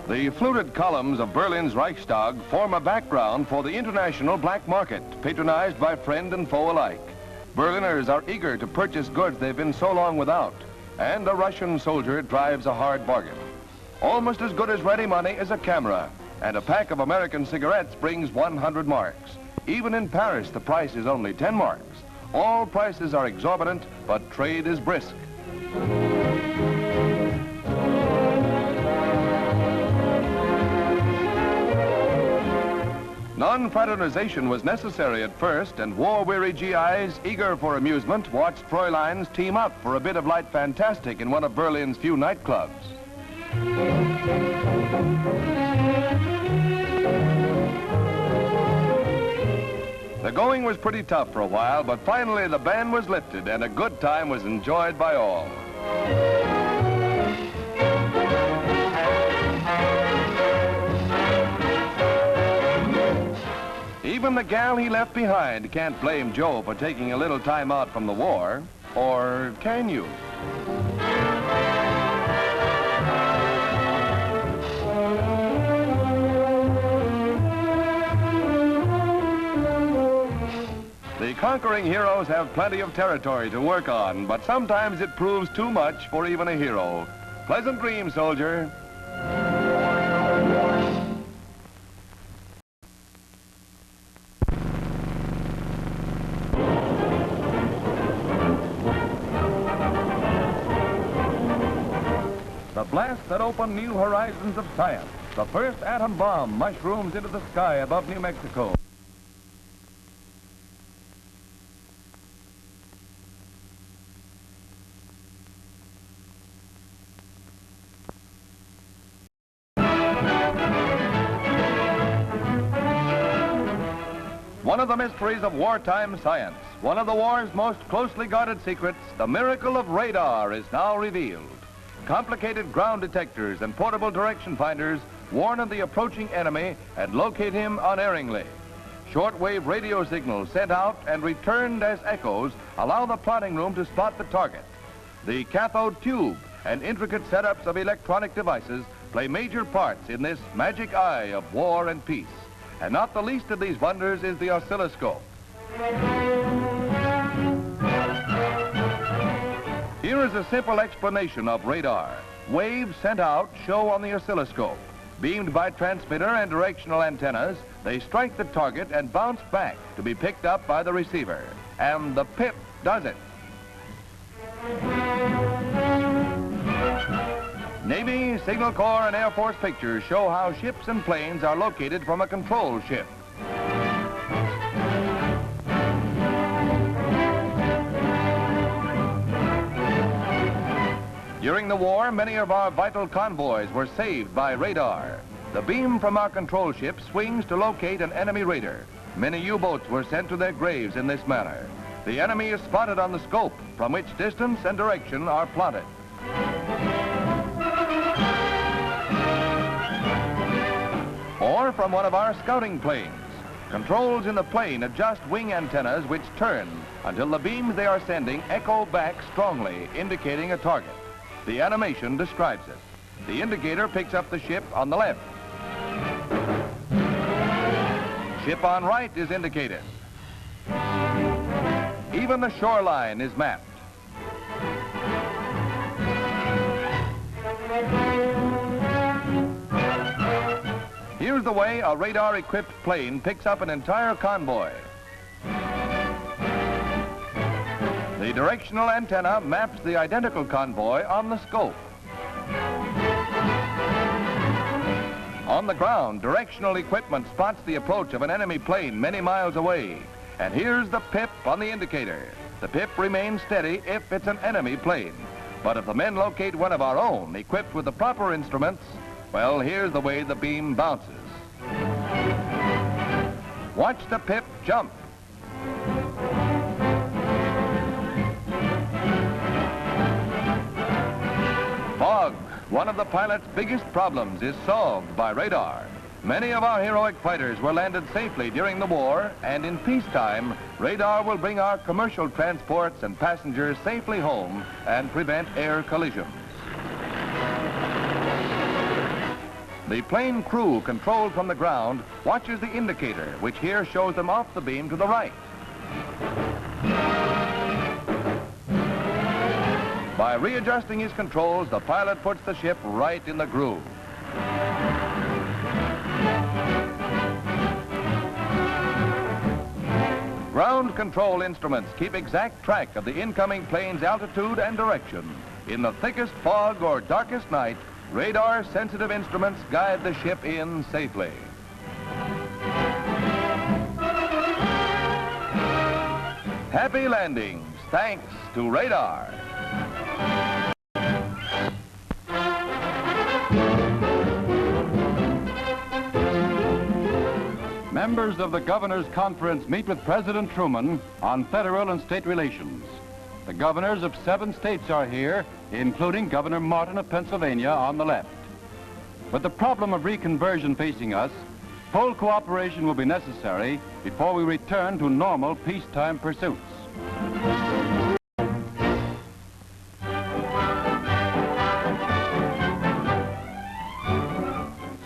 The fluted columns of Berlin's Reichstag form a background for the international black market, patronized by friend and foe alike. Berliners are eager to purchase goods they've been so long without, and a Russian soldier drives a hard bargain. Almost as good as ready money is a camera, and a pack of American cigarettes brings 100 marks. Even in Paris, the price is only 10 marks. All prices are exorbitant, but trade is brisk. Non-fraternization was necessary at first, and war-weary GIs, eager for amusement, watched Fräuleins team up for a bit of light fantastic in one of Berlin's few nightclubs. The going was pretty tough for a while, but finally the ban was lifted and a good time was enjoyed by all. Even the gal he left behind can't blame Joe for taking a little time out from the war. Or can you? The conquering heroes have plenty of territory to work on, but sometimes it proves too much for even a hero. Pleasant dreams, soldier. The blast that opened new horizons of science. The first atom bomb mushrooms into the sky above New Mexico. One of the mysteries of wartime science, one of the war's most closely guarded secrets, the miracle of radar is now revealed. Complicated ground detectors and portable direction finders warn of the approaching enemy and locate him unerringly. Shortwave radio signals sent out and returned as echoes allow the plotting room to spot the target. The cathode tube and intricate setups of electronic devices play major parts in this magic eye of war and peace. And not the least of these wonders is the oscilloscope. Here is a simple explanation of radar. Waves sent out show on the oscilloscope. Beamed by transmitter and directional antennas, they strike the target and bounce back to be picked up by the receiver. And the pip does it. Navy, Signal Corps, and Air Force pictures show how ships and planes are located from a control ship. During the war, many of our vital convoys were saved by radar. The beam from our control ship swings to locate an enemy raider. Many U-boats were sent to their graves in this manner. The enemy is spotted on the scope, from which distance and direction are plotted. Or from one of our scouting planes. Controls in the plane adjust wing antennas which turn until the beams they are sending echo back strongly, indicating a target. The animation describes it. The indicator picks up the ship on the left. Ship on right is indicated. Even the shoreline is mapped. Here's the way a radar-equipped plane picks up an entire convoy. The directional antenna maps the identical convoy on the scope. On the ground, directional equipment spots the approach of an enemy plane many miles away. And here's the pip on the indicator. The pip remains steady if it's an enemy plane. But if the men locate one of our own, equipped with the proper instruments, well, here's the way the beam bounces. Watch the pip jump. Fog, one of the pilot's biggest problems, is solved by radar. Many of our heroic fighters were landed safely during the war, and in peacetime, radar will bring our commercial transports and passengers safely home and prevent air collisions. The plane crew, controlled from the ground, watches the indicator, which here shows them off the beam to the right. By readjusting his controls, the pilot puts the ship right in the groove. Ground control instruments keep exact track of the incoming plane's altitude and direction. In the thickest fog or darkest night, radar-sensitive instruments guide the ship in safely. Happy landings, thanks to radar. Members of the Governor's Conference meet with President Truman on federal and state relations. The governors of 7 states are here, including Governor Martin of Pennsylvania on the left. With the problem of reconversion facing us, full cooperation will be necessary before we return to normal peacetime pursuits.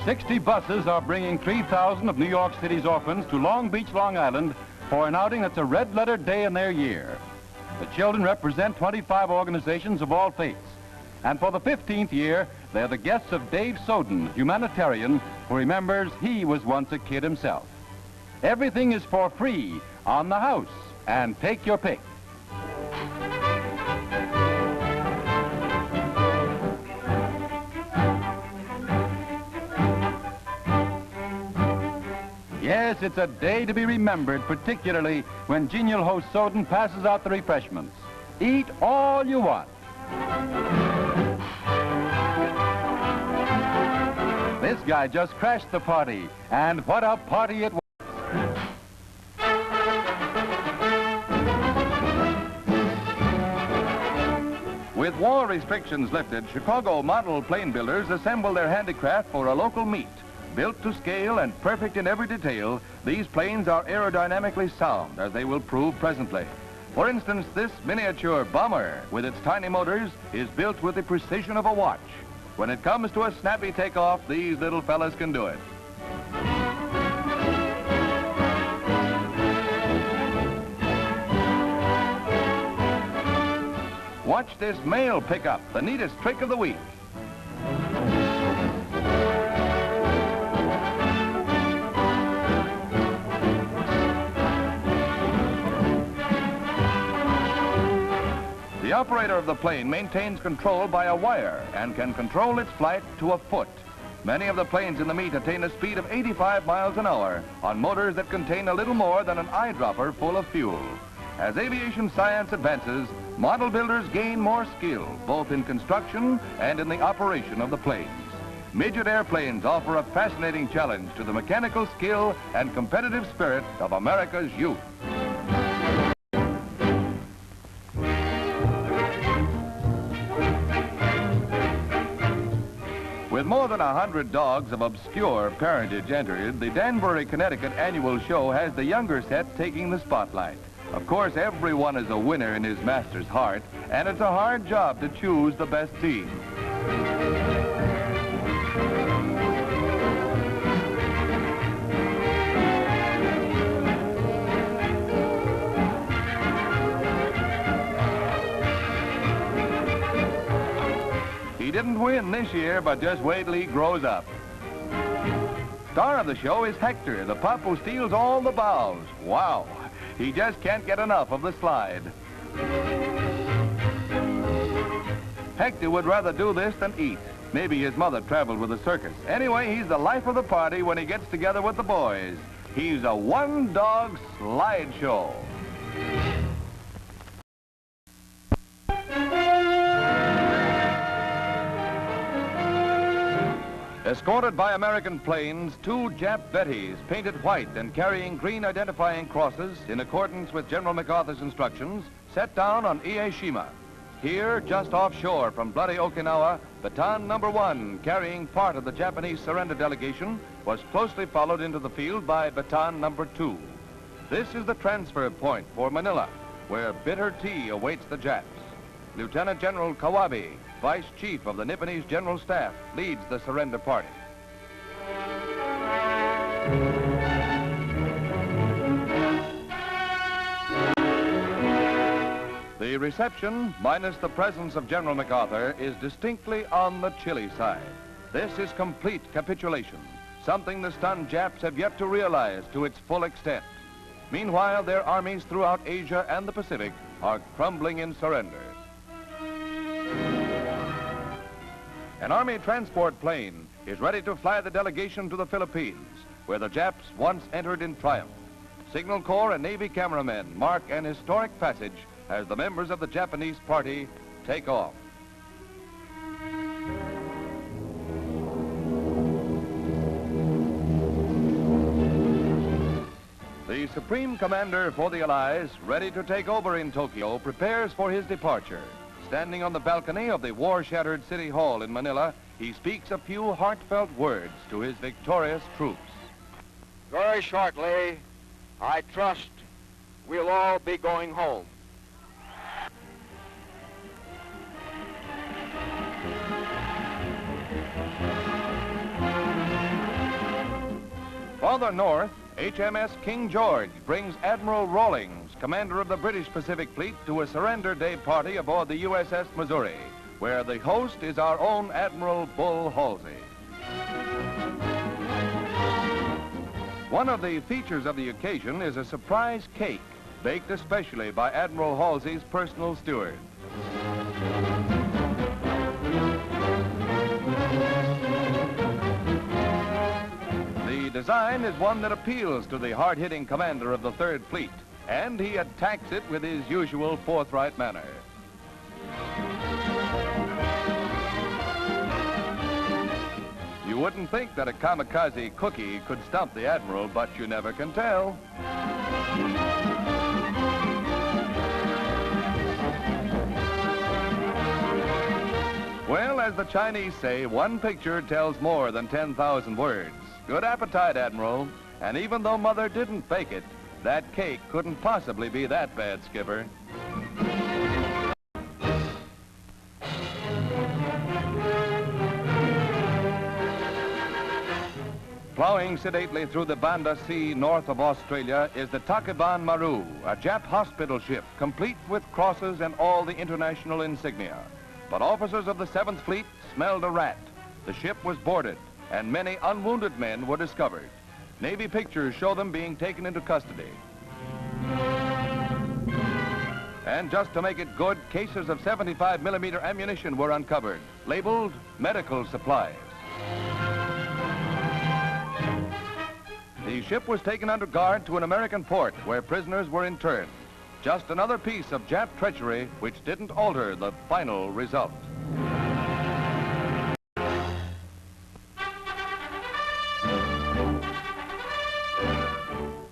"60 buses are bringing 3,000 of New York City's orphans to Long Beach, Long Island for an outing that's a red-letter day in their year. The children represent 25 organizations of all faiths. And for the 15th year, they're the guests of Dave Soden, humanitarian, who remembers he was once a kid himself. Everything is for free on the house, and take your pick. Yes, it's a day to be remembered, particularly when genial host Soden passes out the refreshments. Eat all you want. This guy just crashed the party, and what a party it was. With war restrictions lifted, Chicago model plane builders assemble their handicraft for a local meet. Built to scale and perfect in every detail, these planes are aerodynamically sound, as they will prove presently. For instance, this miniature bomber, with its tiny motors, is built with the precision of a watch. When it comes to a snappy takeoff, these little fellas can do it. Watch this mail pickup, the neatest trick of the week. The operator of the plane maintains control by a wire and can control its flight to a foot. Many of the planes in the meet attain a speed of 85 miles an hour on motors that contain a little more than an eyedropper full of fuel. As aviation science advances, model builders gain more skill, both in construction and in the operation of the planes. Midget airplanes offer a fascinating challenge to the mechanical skill and competitive spirit of America's youth. With more than 100 dogs of obscure parentage entered, the Danbury, Connecticut annual show has the younger set taking the spotlight. Of course, everyone is a winner in his master's heart, and it's a hard job to choose the best team. He didn't win this year, but just wait till he grows up. Star of the show is Hector, the pup who steals all the bows. Wow, he just can't get enough of the slide. Hector would rather do this than eat. Maybe his mother traveled with the circus. Anyway, he's the life of the party when he gets together with the boys. He's a one-dog slide show. Escorted by American planes, 2 Jap Bettys, painted white and carrying green identifying crosses in accordance with General MacArthur's instructions, set down on Ieshima. Here, just offshore from bloody Okinawa, Battalion Number 1, carrying part of the Japanese surrender delegation, was closely followed into the field by Battalion Number 2. This is the transfer point for Manila, where bitter tea awaits the Japs. Lieutenant General Kawabe, Vice Chief of the Nipponese General Staff, leads the surrender party. The reception, minus the presence of General MacArthur, is distinctly on the chilly side. This is complete capitulation, something the stunned Japs have yet to realize to its full extent. Meanwhile, their armies throughout Asia and the Pacific are crumbling in surrender. An Army transport plane is ready to fly the delegation to the Philippines, where the Japs once entered in triumph. Signal Corps and Navy cameramen mark an historic passage as the members of the Japanese party take off. The Supreme Commander for the Allies, ready to take over in Tokyo, prepares for his departure. Standing on the balcony of the war-shattered City Hall in Manila, he speaks a few heartfelt words to his victorious troops. Very shortly, I trust we'll all be going home. Farther north, HMS King George brings Admiral Rawlings, commander of the British Pacific Fleet, to a surrender day party aboard the USS Missouri, where the host is our own Admiral Bull Halsey. One of the features of the occasion is a surprise cake, baked especially by Admiral Halsey's personal steward. The design is one that appeals to the hard-hitting commander of the Third Fleet, and he attacks it with his usual forthright manner. You wouldn't think that a kamikaze cookie could stump the Admiral, but you never can tell. Well, as the Chinese say, one picture tells more than 10,000 words. Good appetite, Admiral. And even though Mother didn't bake it, that cake couldn't possibly be that bad, Skipper. Plowing sedately through the Banda Sea north of Australia is the Takiban Maru, a Jap hospital ship, complete with crosses and all the international insignia. But officers of the 7th Fleet smelled a rat. The ship was boarded, and many unwounded men were discovered. Navy pictures show them being taken into custody. And just to make it good, cases of 75mm ammunition were uncovered, labeled medical supplies. The ship was taken under guard to an American port where prisoners were interned. Just another piece of Jap treachery which didn't alter the final result.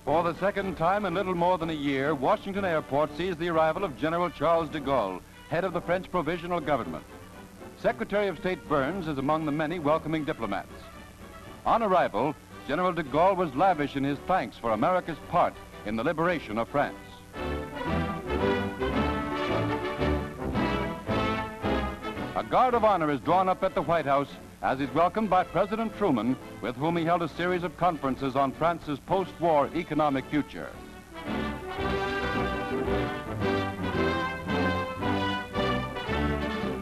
For the second time in little more than a year, Washington Airport sees the arrival of General Charles de Gaulle, head of the French Provisional Government. Secretary of State Burns is among the many welcoming diplomats. On arrival, General de Gaulle was lavish in his thanks for America's part in the liberation of France. A guard of honor is drawn up at the White House as he's welcomed by President Truman, with whom he held a series of conferences on France's post-war economic future.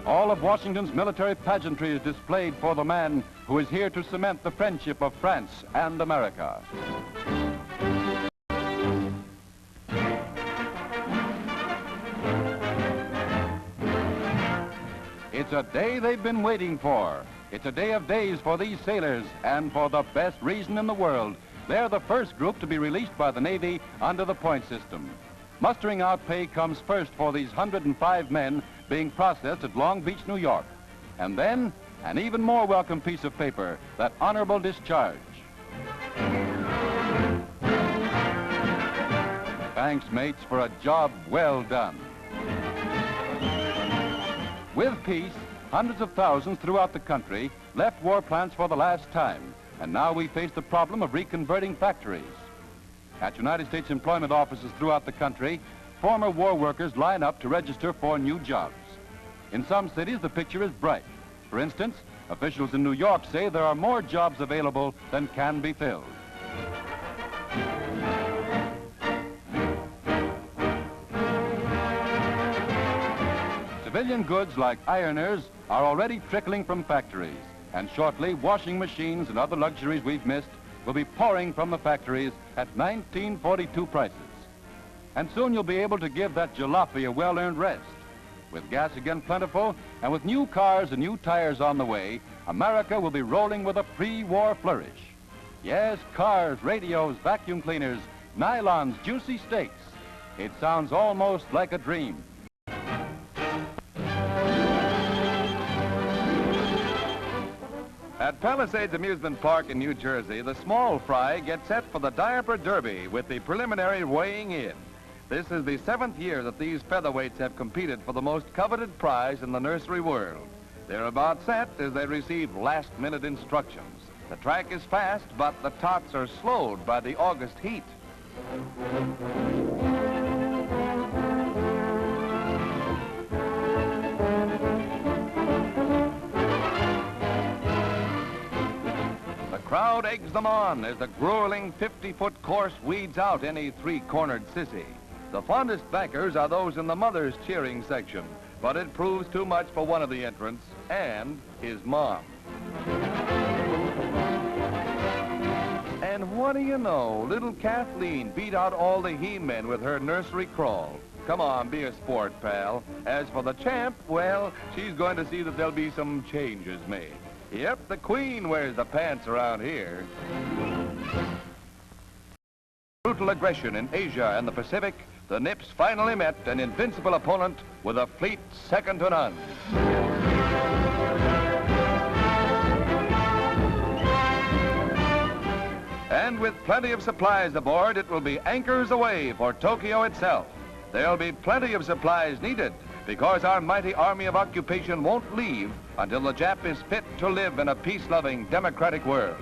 All of Washington's military pageantry is displayed for the man who is here to cement the friendship of France and America. It's a day they've been waiting for. It's a day of days for these sailors, and for the best reason in the world. They're the first group to be released by the Navy under the point system. Mustering out pay comes first for these 105 men being processed at Long Beach, New York. And then, an even more welcome piece of paper, that honorable discharge. Thanks, mates, for a job well done. With peace, hundreds of thousands throughout the country left war plants for the last time, and now we face the problem of reconverting factories. At United States employment offices throughout the country, former war workers line up to register for new jobs. In some cities, the picture is bright. For instance, officials in New York say there are more jobs available than can be filled. Civilian goods like ironers are already trickling from factories, and shortly washing machines and other luxuries we've missed will be pouring from the factories at 1942 prices. And soon you'll be able to give that jalopy a well-earned rest. With gas again plentiful, and with new cars and new tires on the way, America will be rolling with a pre-war flourish. Yes, cars, radios, vacuum cleaners, nylons, juicy steaks. It sounds almost like a dream. At At Palisades Amusement Park in New Jersey, the small fry gets set for the Diaper Derby with the preliminary weighing in. This is the 7th year that these featherweights have competed for the most coveted prize in the nursery world. They're about set as they receive last-minute instructions. The track is fast, but the tots are slowed by the August heat. The crowd eggs them on as the grueling 50-foot course weeds out any three-cornered sissy. The fondest backers are those in the mother's cheering section, but it proves too much for one of the entrants and his mom. And what do you know? Little Kathleen beat out all the he-men with her nursery crawl. Come on, be a sport, pal. As for the champ, well, she's going to see that there'll be some changes made. Yep, the queen wears the pants around here. Brutal aggression in Asia and the Pacific, the Nips finally met an invincible opponent with a fleet second to none. And with plenty of supplies aboard, it will be anchors away for Tokyo itself. There'll be plenty of supplies needed because our mighty army of occupation won't leave until the Jap is fit to live in a peace-loving, democratic world.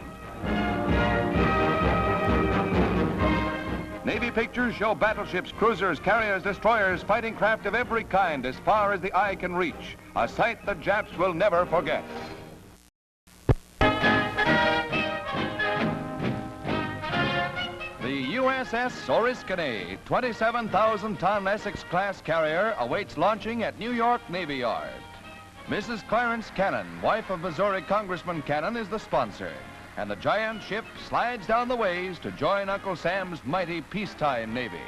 Navy pictures show battleships, cruisers, carriers, destroyers, fighting craft of every kind as far as the eye can reach, a sight the Japs will never forget. The USS Oriskany, 27,000-ton Essex-class carrier, awaits launching at New York Navy Yard. Mrs. Clarence Cannon, wife of Missouri Congressman Cannon, is the sponsor. And the giant ship slides down the ways to join Uncle Sam's mighty peacetime Navy.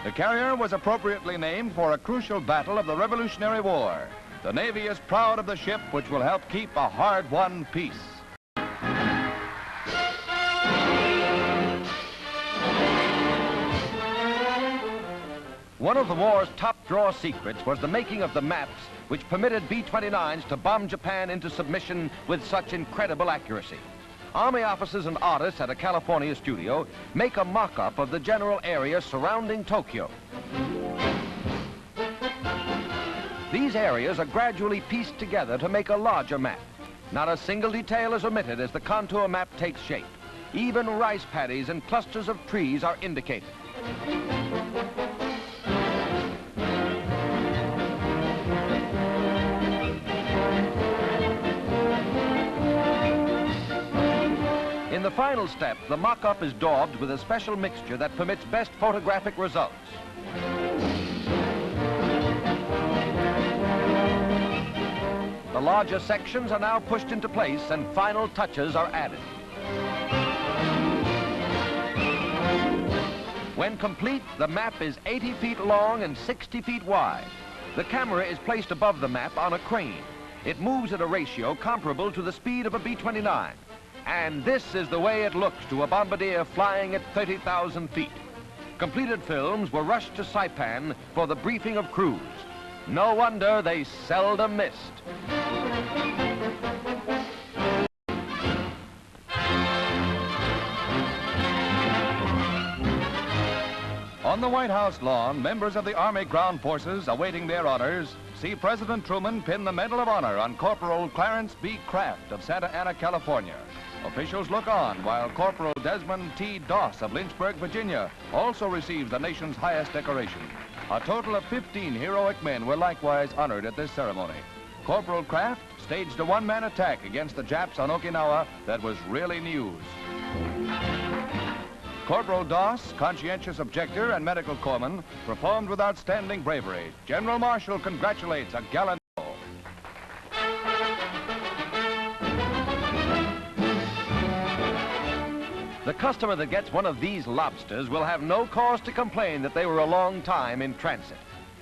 The carrier was appropriately named for a crucial battle of the Revolutionary War. The Navy is proud of the ship which will help keep a hard-won peace. One of the war's top-drawer secrets was the making of the maps which permitted B-29s to bomb Japan into submission with such incredible accuracy. Army officers and artists at a California studio make a mock-up of the general area surrounding Tokyo. These areas are gradually pieced together to make a larger map. Not a single detail is omitted as the contour map takes shape. Even rice paddies and clusters of trees are indicated. In the final step, the mock-up is daubed with a special mixture that permits best photographic results. The larger sections are now pushed into place and final touches are added. When complete, the map is 80 feet long and 60 feet wide. The camera is placed above the map on a crane. It moves at a ratio comparable to the speed of a B-29. And this is the way it looks to a bombardier flying at 30,000 feet. Completed films were rushed to Saipan for the briefing of crews. No wonder they seldom missed. On the White House lawn, members of the Army Ground Forces awaiting their honors see President Truman pin the Medal of Honor on Corporal Clarence B. Kraft of Santa Ana, California. Officials look on while Corporal Desmond T. Doss of Lynchburg, Virginia, also receives the nation's highest decoration. A total of 15 heroic men were likewise honored at this ceremony. Corporal Kraft staged a one-man attack against the Japs on Okinawa that was really news. Corporal Doss, conscientious objector and medical corpsman, performed with outstanding bravery. General Marshall congratulates a gallant. The customer that gets one of these lobsters will have no cause to complain that they were a long time in transit.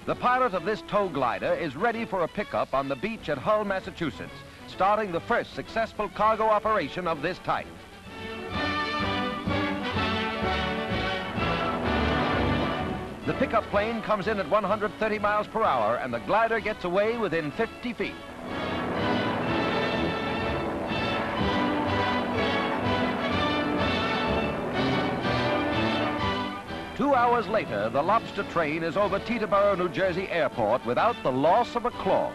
The pilot of this tow glider is ready for a pickup on the beach at Hull, Massachusetts, starting the first successful cargo operation of this type. The pickup plane comes in at 130 miles per hour and the glider gets away within 50 feet. Two hours later, the lobster train is over Teterboro, New Jersey airport without the loss of a claw.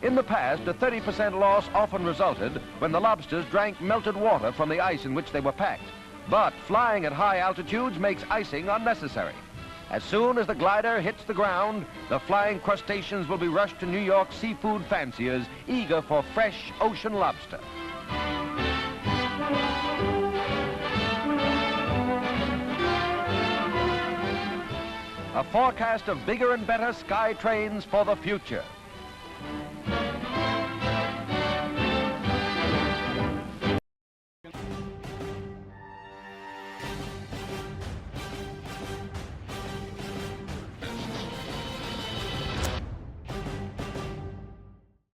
In the past, a 30% loss often resulted when the lobsters drank melted water from the ice in which they were packed. But flying at high altitudes makes icing unnecessary. As soon as the glider hits the ground, the flying crustaceans will be rushed to New York seafood fanciers eager for fresh ocean lobster. A forecast of bigger and better sky trains for the future.